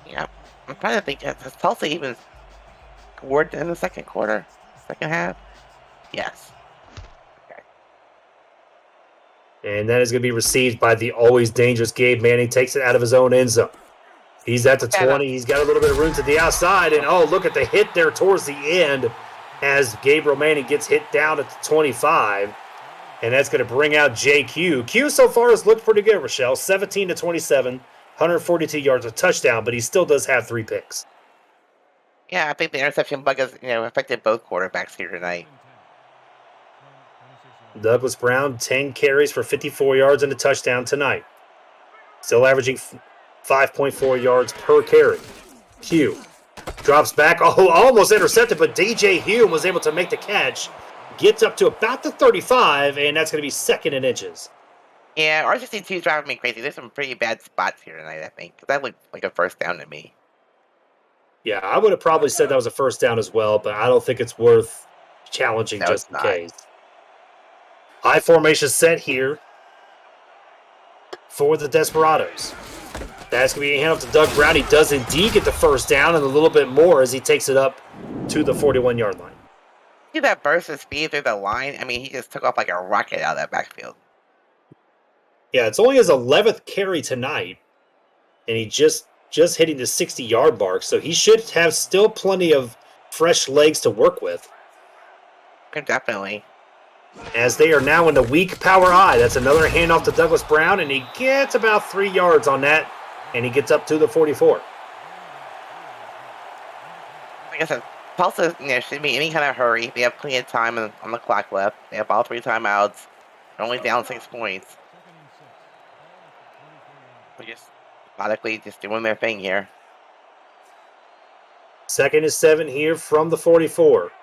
Yeah, I'm trying to think. Has Tulsa even scored in the second quarter? Second half? Yes. Okay. And that is going to be received by the always dangerous Gabe Manning. Takes it out of his own end zone. He's at the 20. He's got a little bit of room to the outside. And, oh, look at the hit there towards the end as Gabriel Manning gets hit down at the 25. And that's going to bring out JQ. Q so far has looked pretty good, Rochelle. 17-27, 142 yards, a touchdown, but he still does have 3 picks. Yeah, I think the interception bug has affected both quarterbacks here tonight. Douglas Brown, 10 carries for 54 yards and a touchdown tonight. Still averaging 5.4 yards per carry. Hugh drops back. Oh, almost intercepted, but DJ Hume was able to make the catch. Gets up to about the 35, and that's going to be second in inches. Yeah, R62 is driving me crazy. There's some pretty bad spots here tonight, I think. That looked like a first down to me. Yeah, I would have probably said that was a first down as well, but I don't think it's worth challenging No, just it's in not. case. High formation set here for the Desperados. That's going to be a handoff to Doug Brown. He does indeed get the first down and a little bit more as he takes it up to the 41-yard line. See that burst of speed through the line? I mean, he just took off like a rocket out of that backfield. Yeah, it's only his 11th carry tonight, and he just hitting the 60-yard mark, so he should have still plenty of fresh legs to work with. Definitely. As they are now in the weak power I. That's another handoff to Douglas Brown, and he gets about 3 yards on that, and he gets up to the 44. Like I said, Tulsa shouldn't be any kind of hurry. They have plenty of time on the clock left. They have all 3 timeouts. They're only down 6 points. They're just methodically just doing their thing here. 2nd and 7 here from the 44.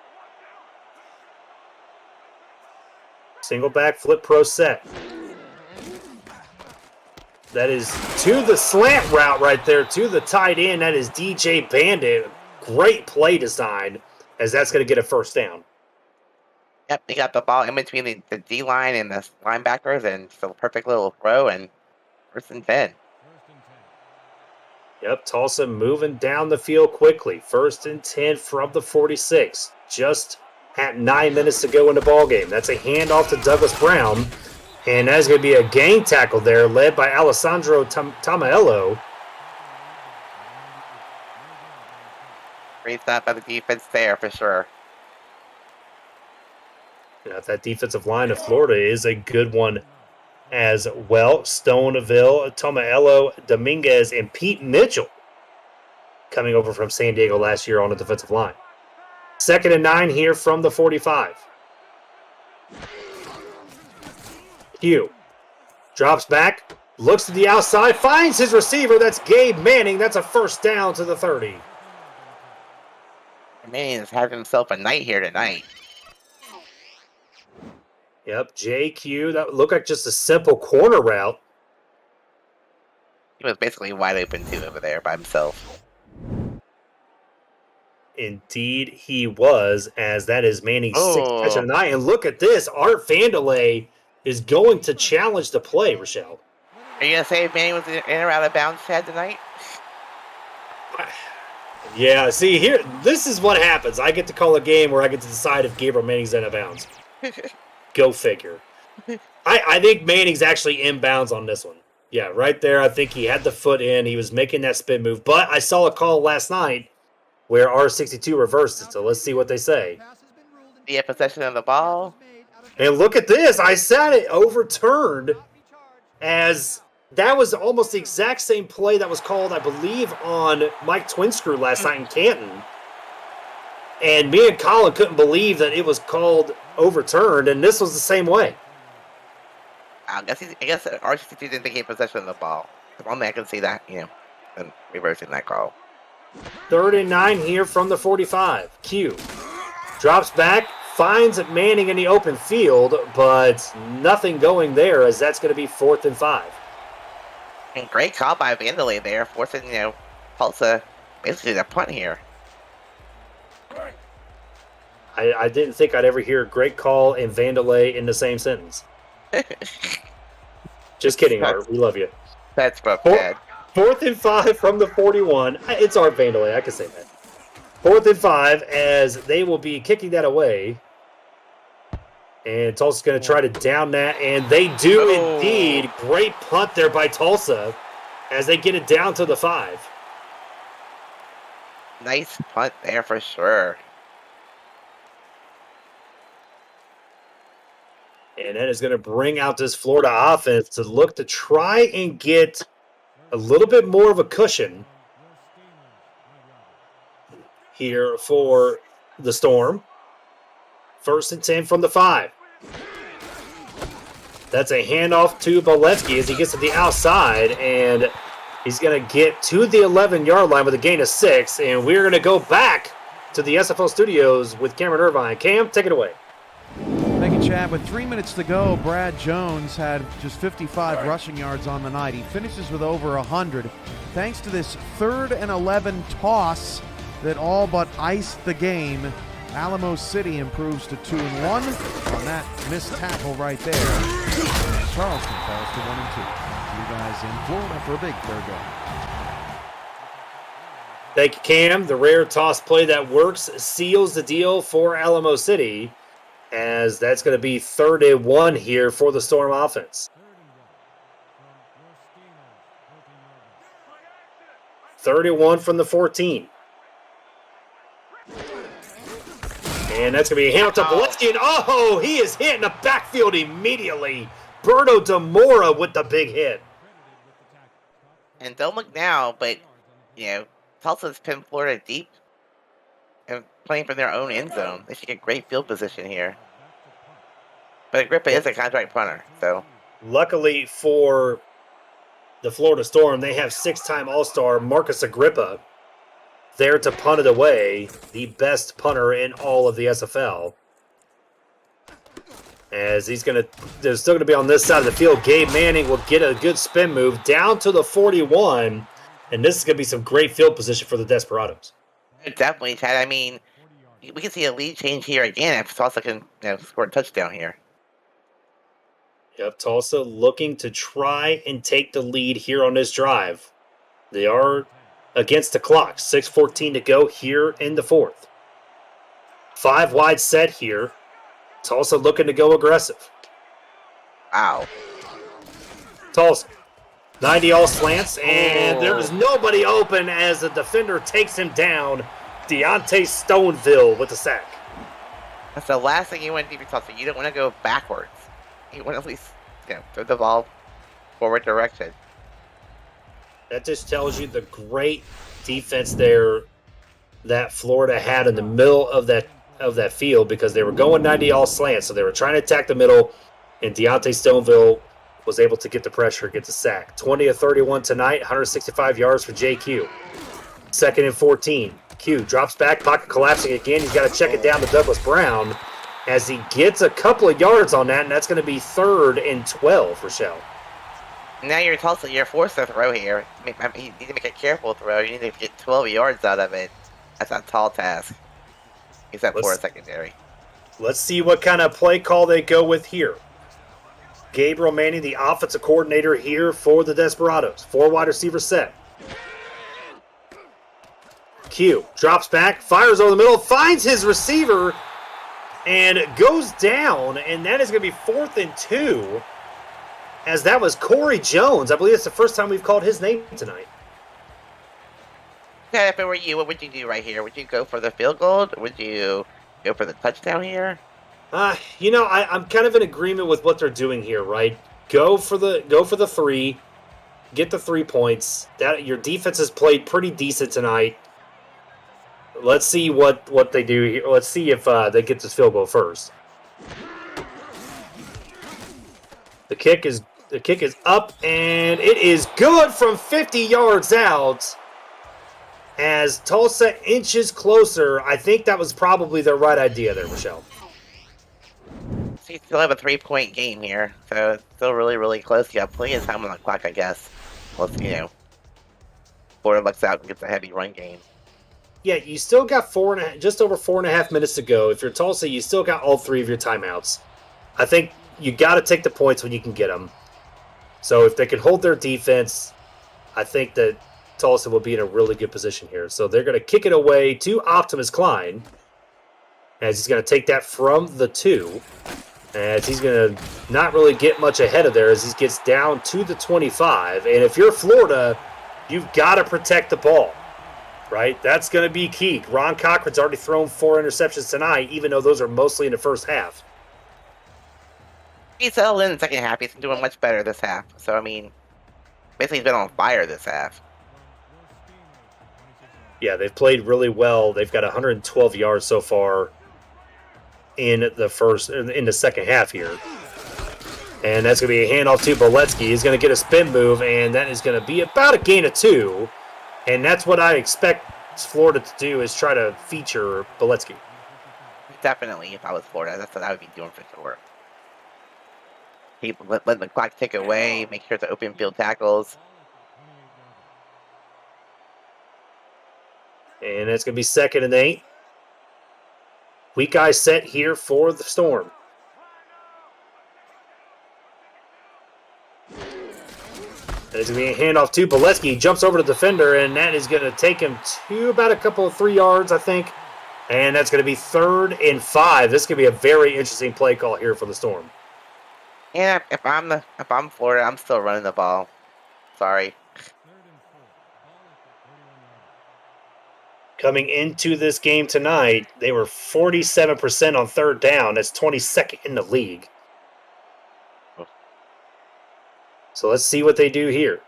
Single back flip pro set. That is to the slant route right there, to the tight end. That is DJ Bandit. Great play design, as that's going to get a first down. Yep, they got the ball in between the D-line and the linebackers, and it's a perfect little throw, and 1st and 10. Yep, Tulsa moving down the field quickly. 1st and 10 from the 46. Just at 9 minutes to go in the ballgame. That's a handoff to Douglas Brown. And that's going to be a gang tackle there, led by Alessandro Tamaello. Great stop by the defense there, for sure. Yeah, that defensive line of Florida is a good one as well. Stoneville, Tamaello, Dominguez, and Pete Mitchell coming over from San Diego last year on the defensive line. 2nd and 9 here from the 45. Hugh drops back, looks to the outside, finds his receiver. That's Gabe Manning. That's a first down to the 30. Manning has had himself a night here tonight. Yep, JQ. That looked like just a simple corner route. He was basically wide open too over there by himself. Indeed, he was, as that is Manning's 6th catch of the night. And look at this. Art Vandelay is going to challenge the play, Rochelle. Are you going to say if Manning was in or out of bounds Chad tonight? Yeah, see, here, this is what happens. I get to call a game where I get to decide if Gabriel Manning's out of bounds. Go figure. I think Manning's actually inbounds on this one. Yeah, right there, I think he had the foot in. He was making that spin move. But I saw a call last night where R62 reversed it, so let's see what they say. The possession of the ball. And look at this. I said it overturned, as that was almost the exact same play that was called, I believe, on Mike Twinscrew last night in Canton. And me and Colin couldn't believe that it was called overturned, and this was the same way. I guess RCC didn't take possession of the ball. Only I can see that, and reversing that call. 3rd and 9 here from the 45. Q drops back, finds Manning in the open field, but nothing going there, as that's going to be 4th and 5. And great call by Vandalay there, forcing, Tulsa basically the punt here. I didn't think I'd ever hear great call and Vandalay in the same sentence. Just kidding, Art. We love you. That's bad. 4th and 5 from the 41. It's Art Vandalay. I can say that. 4th and 5, as they will be kicking that away. And Tulsa's going to try to down that, and they do indeed. Great punt there by Tulsa as they get it down to the 5. Nice punt there for sure. And that is going to bring out this Florida offense to look to try and get a little bit more of a cushion here for the Storm. 1st and 10 from the 5. That's a handoff to Boletsky as he gets to the outside, and he's going to get to the 11-yard line with a gain of 6, and we're going to go back to the SFL studios with Cameron Irvine. Cam, take it away. Thank you, Chad. With 3 minutes to go, Brad Jones had just 55 rushing yards on the night. He finishes with over 100. Thanks to this 3rd and 11 toss that all but iced the game, Alamo City improves to 2-1 on that missed tackle right there. Charleston falls to 1-2. You guys in Florida for a big 3rd down. Thank you, Cam. The rare toss play that works seals the deal for Alamo City, as that's going to be 3rd and 1 here for the Storm offense. 3rd and 1 from the 14. And that's going to be a handoff to Boletsky, and he is hit in the backfield immediately. Berto DeMora with the big hit. And don't look now, but, Tulsa's pinned Florida deep and playing from their own end zone. They should get great field position here. But Agrippa is a contract punter, so. Luckily for the Florida Storm, they have 6-time All-Star Marcus Agrippa there to punt it away, the best punter in all of the SFL. As they're still going to be on this side of the field. Gabe Manning will get a good spin move down to the 41, and this is going to be some great field position for the Desperados. Definitely, Chad. I mean, we can see a lead change here again if Tulsa can score a touchdown here. Yep, Tulsa looking to try and take the lead here on this drive. They are against the clock. 6:14 to go here in the 4th. 5 wide set here. Tulsa looking to go aggressive. Ow. Tulsa. 90 all slants, and there is nobody open as the defender takes him down. Deontay Stoneville with the sack. That's the last thing you want to do for Tulsa. You don't want to go backwards. You want to at least throw the ball forward direction. That just tells you the great defense there that Florida had in the middle of that field, because they were going 90 all slants, so they were trying to attack the middle, and Deontay Stoneville was able to get the pressure, get the sack. 20 of 31 tonight, 165 yards for JQ. 2nd and 14. Q drops back, pocket collapsing again. He's got to check it down to Douglas Brown as he gets a couple of yards on that, and that's going to be 3rd and 12, Rochelle. Now you're Tulsa, you're forced to throw here. You need to make a careful throw. You need to get 12 yards out of it. That's a tall task. Except for a secondary. Let's see what kind of play call they go with here. Gabriel Manning, the offensive coordinator here for the Desperados. 4 wide receiver set. Q drops back, fires over the middle, finds his receiver, and goes down. And that is going to be 4th and 2. As that was Corey Jones. I believe it's the first time we've called his name tonight. Yeah, if it were you, what would you do right here? Would you go for the field goal? Or would you go for the touchdown here? I'm kind of in agreement with what they're doing here, right? Go for the 3, get the 3 points. That your defense has played pretty decent tonight. Let's see what they do here. Let's see if they get this field goal first. The kick is up, and it is good from 50 yards out. As Tulsa inches closer, I think that was probably the right idea there, Michelle. So you still have a 3-point game here, so it's still really, really close. You got plenty of time on the clock, I guess. Well, Florida looks out and gets a heavy run game. Yeah, you still got just over 4.5 minutes to go. If you're Tulsa, you still got all 3 of your timeouts. I think you got to take the points when you can get them. So if they can hold their defense, I think that Tulsa will be in a really good position here. So they're going to kick it away to Optimus Klein, as he's going to take that from the 2. As he's going to not really get much ahead of there as he gets down to the 25. And if you're Florida, you've got to protect the ball, right? That's going to be key. Ron Cochran's already thrown 4 interceptions tonight, even though those are mostly in the first half. He's settled in the second half. He's been doing much better this half. So, basically he's been on fire this half. Yeah, they've played really well. They've got 112 yards so far in the second half here. And that's going to be a handoff to Boletsky. He's going to get a spin move, and that is going to be about a gain of 2. And that's what I expect Florida to do, is try to feature Boletsky. Definitely, if I was Florida, that's what I would be doing for sure. Let the clock tick away, make sure it's open field tackles. And it's going to be 2nd and 8. Weak eye set here for the Storm. And it's going to be a handoff to Boletsky. He jumps over to the defender, and that is going to take him to about a couple of 3 yards, I think. And that's going to be 3rd and 5. This could be a very interesting play call here for the Storm. Yeah, if I'm Florida, I'm still running the ball. Sorry. Coming into this game tonight, they were 47% on 3rd down. That's 22nd in the league. So let's see what they do here.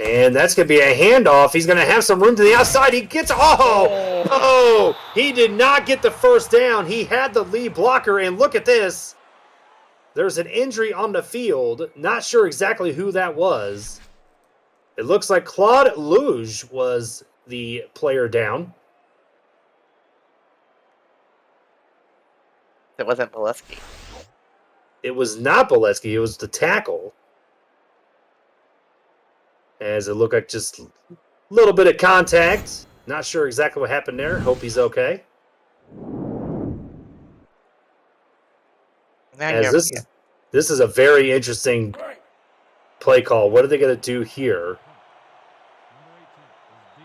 And that's going to be a handoff. He's going to have some room to the outside. He gets... Oh! He did not get the first down. He had the lead blocker, and look at this. There's an injury on the field. Not sure exactly who that was. It looks like Claude Luge was the player down. It wasn't Boletsky. It was not Boletsky. It was the tackle. As it looked like just a little bit of contact. Not sure exactly what happened there. Hope he's okay. As this is a very interesting play call. What are they going to do here?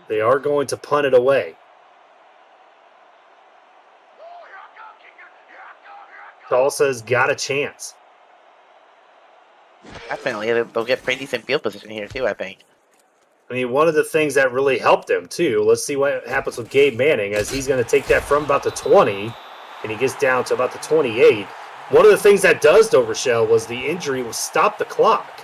They are going to punt it away. Tulsa's got a chance. Definitely. They'll get pretty decent field position here, too, I think. I mean, one of the things that really helped them, too, let's see what happens with Gabe Manning, as he's going to take that from about the 20, and he gets down to about the 28. One of the things that does, though, Rochelle, was the injury was stop the clock.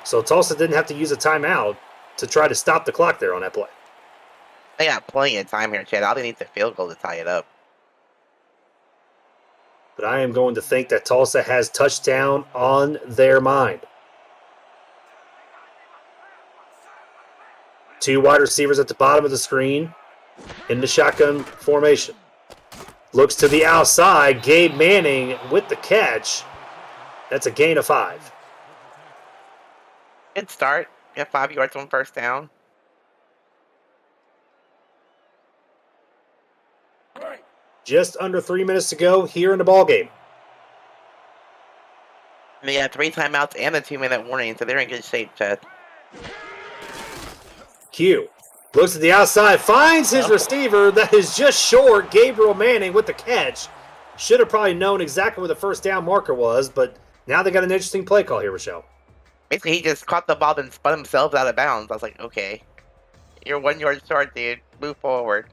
So Tulsa didn't have to use a timeout to try to stop the clock there on that play. They got plenty of time here, Chad. All they need is a field goal to tie it up. But I am going to think that Tulsa has touchdown on their mind. 2 wide receivers at the bottom of the screen in the shotgun formation. Looks to the outside. Gabe Manning with the catch. That's a gain of 5. Good start. Got 5 yards on first down. Just under 3 minutes to go here in the ballgame. They got 3 timeouts and a 2-minute warning, so they're in good shape, Chad. Q looks at the outside, finds his receiver that is just short. Gabriel Manning with the catch. Should have probably known exactly where the first down marker was, but now they got an interesting play call here, Rochelle. Basically, he just caught the ball and spun himself out of bounds. I was like, okay, you're 1 yard short, dude. Move forward.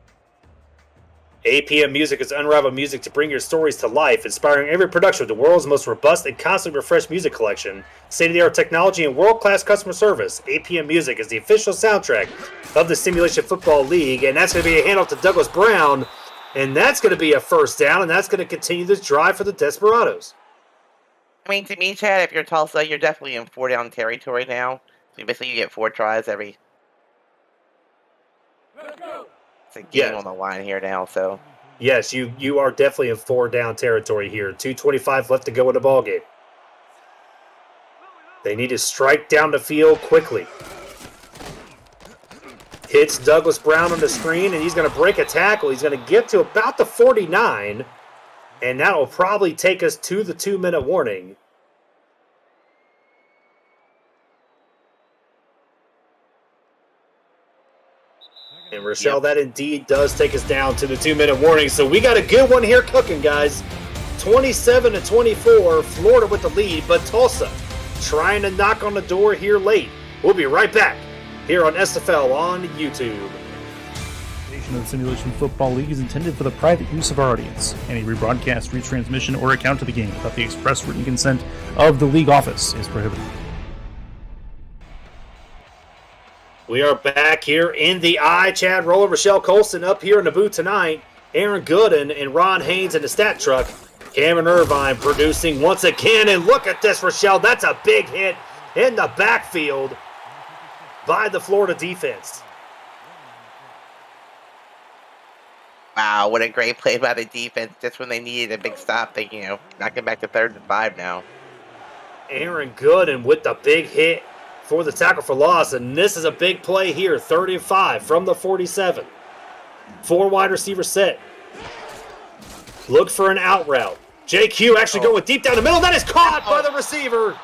APM Music is unrivaled music to bring your stories to life, inspiring every production with the world's most robust and constantly refreshed music collection, state-of-the-art technology, and world-class customer service. APM Music is the official soundtrack of the Simulation Football League, and that's going to be a handoff to Douglas Brown, and that's going to be a first down, and that's going to continue this drive for the Desperados. I mean, to me, Chad, if you're Tulsa, you're definitely in 4-down territory now. So basically, you get 4 tries every. It's a game on the line here now, so. Yes, you are definitely in 4-down territory here. 2:25 left to go in the ballgame. They need to strike down the field quickly. Hits Douglas Brown on the screen, and he's going to break a tackle. He's going to get to about the 49, and that will probably take us to the 2-minute warning. And Rochelle, that indeed does take us down to the 2-minute warning. So we got a good one here cooking, guys. 27-24, Florida with the lead, but Tulsa trying to knock on the door here late. We'll be right back here on SFL on YouTube. The Simulation Football League is intended for the private use of our audience. Any rebroadcast, retransmission, or account of the game without the express written consent of the league office is prohibited. We are back here in the eye. Chad Roller, Rochelle Colston up here in the booth tonight. Aaron Gooden and Ron Haynes in the stat truck. Cameron Irvine producing once again. And look at this, Rochelle. That's a big hit in the backfield by the Florida defense. Wow, what a great play by the defense. Just when they needed a big stop, they, knocking back to 3rd and 5 now. Aaron Gooden with the big hit for the tackle for loss, and this is a big play here, 35 from the 47. 4 wide receiver set. Look for an out route. JQ actually going deep down the middle. That is caught by the receiver.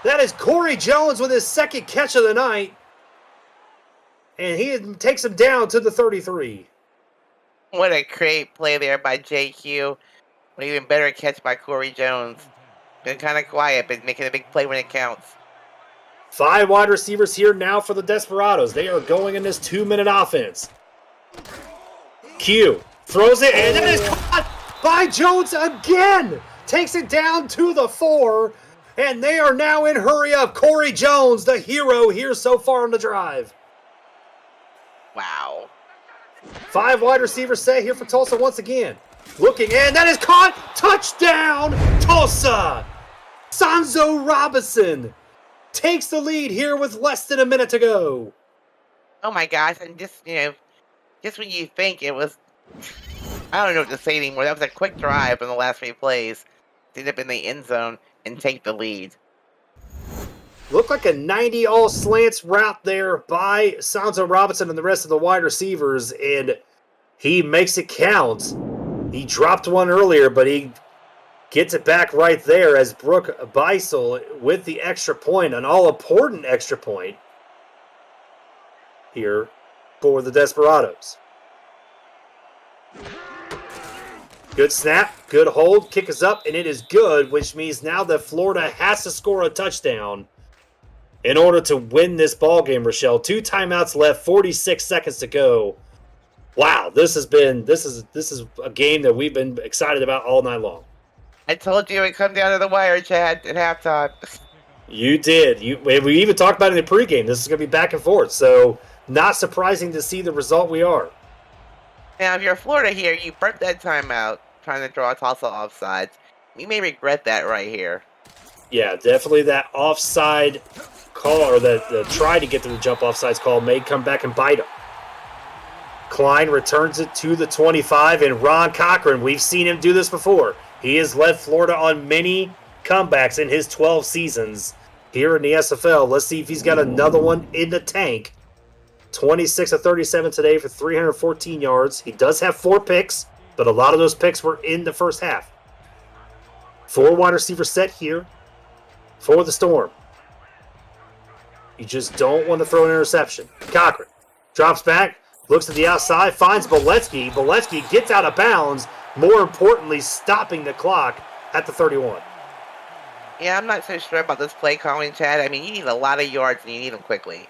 That is Corey Jones with his second catch of the night, and he takes him down to the 33. What a great play there by JQ. An even better catch by Corey Jones. Been kind of quiet, but making a big play when it counts. 5 wide receivers here now for the Desperados. They are going in this 2-minute offense. Q throws it, and that is caught by Jones again. Takes it down to the 4, and they are now in hurry up. Corey Jones, the hero here so far on the drive. Wow. 5 wide receivers set here for Tulsa once again. Looking, and that is caught. Touchdown, Tulsa. Sanzo Robinson takes the lead here with less than a minute to go. Oh my gosh, and just when you think it was, I don't know what to say anymore. That was a quick drive in the last 3 plays. End up in the end zone and take the lead. Looked like a 90 all slants route there by Sanzo Robinson and the rest of the wide receivers, and he makes it count. He dropped one earlier, but he gets it back right there as Brooke Beisel with the extra point, an all-important extra point here for the Desperados. Good snap, good hold, kick is up, and it is good, which means now that Florida has to score a touchdown in order to win this ball game, Rochelle. 2 timeouts left, 46 seconds to go. Wow, this is a game that we've been excited about all night long. I told you it would come down to the wire, Chad, at halftime. You did. We even talked about it in the pregame. This is going to be back and forth, so not surprising to see the result we are. Now, if you're Florida here, you burnt that timeout trying to draw Tulsa offsides. You may regret that right here. Yeah, definitely that offside call, or the try to get to the jump offsides call may come back and bite him. Klein returns it to the 25, and Ron Cochran, we've seen him do this before. He has led Florida on many comebacks in his 12 seasons here in the SFL. Let's see if he's got another one in the tank. 26 of 37 today for 314 yards. He does have 4 picks, but a lot of those picks were in the first half. 4 wide receiver set here for the Storm. You just don't want to throw an interception. Cochran drops back, looks to the outside, finds Boletsky. Boletsky gets out of bounds, more importantly, stopping the clock at the 31. Yeah, I'm not so sure about this play calling, Chad. I mean, you need a lot of yards and you need them quickly.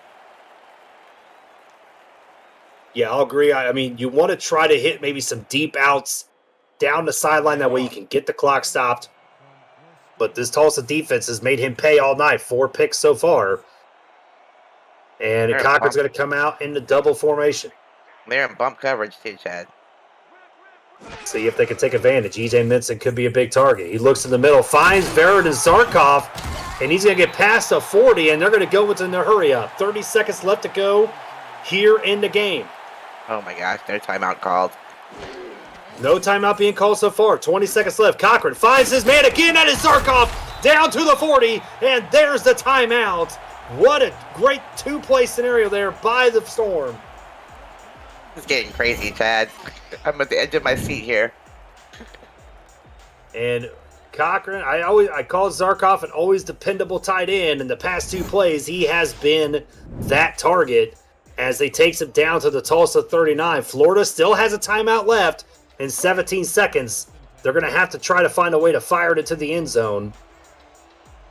Yeah, I'll agree. I mean, you want to try to hit maybe some deep outs down the sideline. That way you can get the clock stopped. But this Tulsa defense has made him pay all night. 4 picks so far. And Cochran's going to come out in the double formation. They're in bump coverage too, Chad. See if they can take advantage. EJ Minson could be a big target. He looks in the middle, finds Verret and Zarkov, and he's going to get past the 40, and they're going to go within their hurry up. 30 seconds left to go here in the game. Oh my gosh, no timeout called. No timeout being called so far. 20 seconds left. Cochran finds his man again. That is Zarkov down to the 40, and there's the timeout. What a great two-play scenario there by the Storm. It's getting crazy, Chad. I'm at the edge of my seat here. And Cochran, I call Zarkov an always dependable tight end. In the past 2 plays, he has been that target as they takes him down to the Tulsa 39. Florida still has a timeout left in 17 seconds. They're going to have to try to find a way to fire it into the end zone.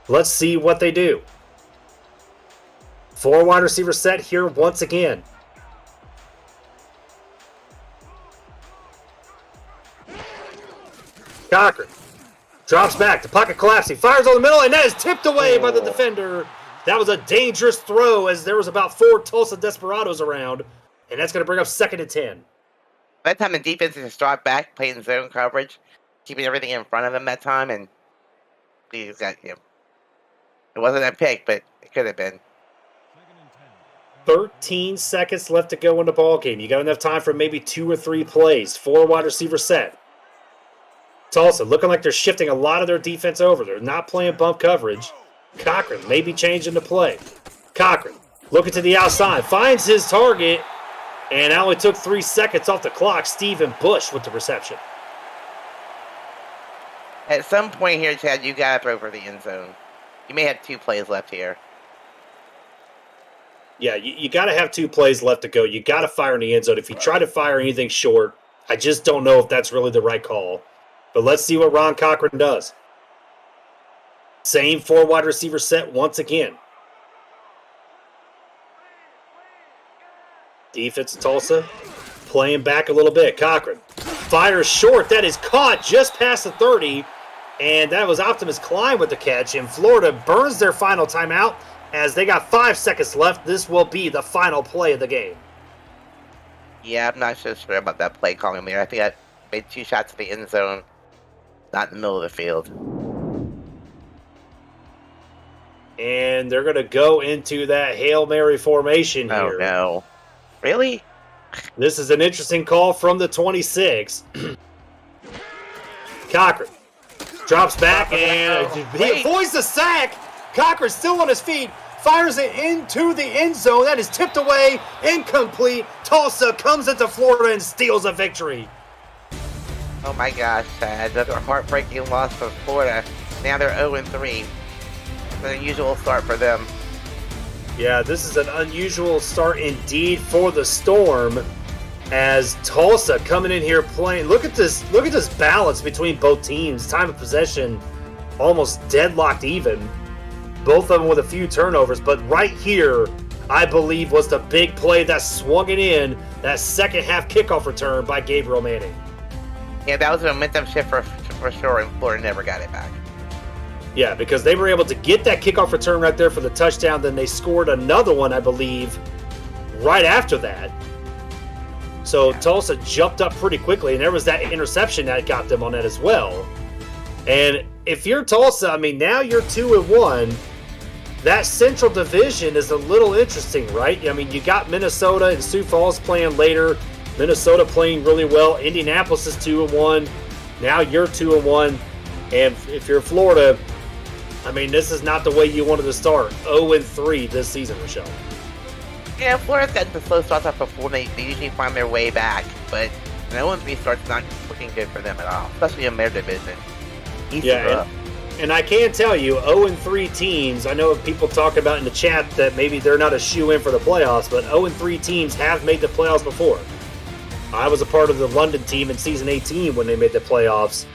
Let's see what they do. 4 wide receiver set here once again. Cochran drops back. The pocket collapsing. Fires on the middle, and that is tipped away by the defender. That was a dangerous throw as there was about 4 Tulsa Desperados around, and that's going to bring up 2nd and 10. That time the defense is dropped back, playing zone coverage, keeping everything in front of them that time, and he got him. It wasn't a pick, but it could have been. 13 seconds left to go in the ball game. You got enough time for maybe 2 or 3 plays. 4 wide receiver set. Tulsa looking like they're shifting a lot of their defense over. They're not playing bump coverage. Cochran maybe changing the play. Cochran looking to the outside. Finds his target. And that only took 3 seconds off the clock. Stephen Bush with the reception. At some point here, Chad, you got to throw for the end zone. You may have 2 plays left here. Yeah, you got to have 2 plays left to go. You got to fire in the end zone. If you try to fire anything short, I just don't know if that's really the right call. But let's see what Ron Cochran does. Same 4 wide receiver set once again. Defense of Tulsa playing back a little bit. Cochran fires short. That is caught just past the 30. And that was Optimus Klein with the catch. And Florida burns their final timeout as they got 5 seconds left. This will be the final play of the game. Yeah, I'm not so sure about that play calling there. I think I made 2 shots at the end zone, not in the middle of the field. And they're going to go into that Hail Mary formation here. Oh, no. Really? This is an interesting call from the 26. Cochran drops back and he avoids the sack. Cochran still on his feet. Fires it into the end zone. That is tipped away. Incomplete. Tulsa comes into Florida and steals a victory. Oh my gosh, Chad. Another heartbreaking loss for Florida. Now they're 0-3. An unusual start for them. Yeah, this is an unusual start indeed for the Storm as Tulsa coming in here playing. Look at this balance between both teams. Time of possession almost deadlocked even. Both of them with a few turnovers, but right here, I believe, was the big play that swung it in, that second half kickoff return by Gabriel Manning. Yeah, that was a momentum shift for sure, and Florida never got it back. Yeah, because they were able to get that kickoff return right there for the touchdown. Then they scored another one, I believe, right after that. So Tulsa jumped up pretty quickly, and there was that interception that got them on that as well. And if you're Tulsa, I mean, now you're 2-1. That Central Division is a little interesting, right? I mean, you got Minnesota and Sioux Falls playing later. Minnesota playing really well. Indianapolis is 2-1. Now you're 2-1. And if you're Florida, I mean, this is not the way you wanted to start. 0-3 this season, Michelle. Yeah, Florida's gotten the slow starts off before. They usually find their way back, but an 0-3 start's not looking good for them at all, especially in their division. And I can tell you, 0-3 teams, I know people talk about in the chat that maybe they're not a shoe-in for the playoffs, but 0-3 teams have made the playoffs before. I was a part of the London team in season 18 when they made the playoffs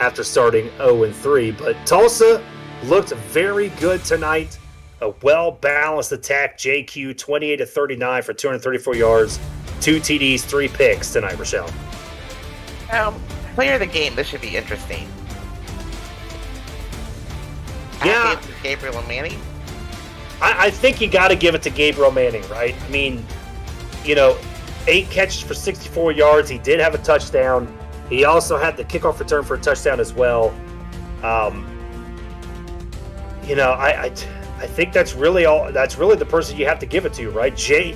after starting 0-3. But Tulsa looked very good tonight. A well-balanced attack. JQ 28-39 for 234 yards. 2 TDs, 3 picks tonight, Rochelle. Player of the game, this should be interesting. Yeah. I gave it to Gabriel Manning. I think you got to give it to Gabriel Manning, right? I mean, 8 catches for 64 yards. He did have a touchdown. He also had the kickoff return for a touchdown as well. I think that's really all. That's really the person you have to give it to, right? J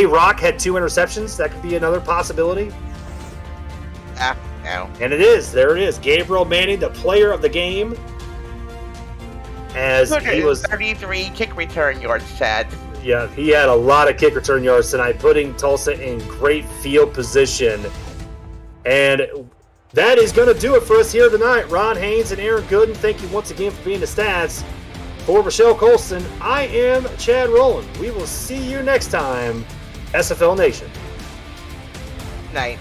Rock had 2 interceptions. That could be another possibility. No. And it is. There it is. Gabriel Manning, the player of the game. As he was 33 kick return yards, Chad. Yeah, he had a lot of kick return yards tonight, putting Tulsa in great field position. And that is going to do it for us here tonight. Ron Haynes and Aaron Gooden, thank you once again for being the stats. For Rochelle Colston, I am Chad Rowland. We will see you next time, SFL Nation. Night.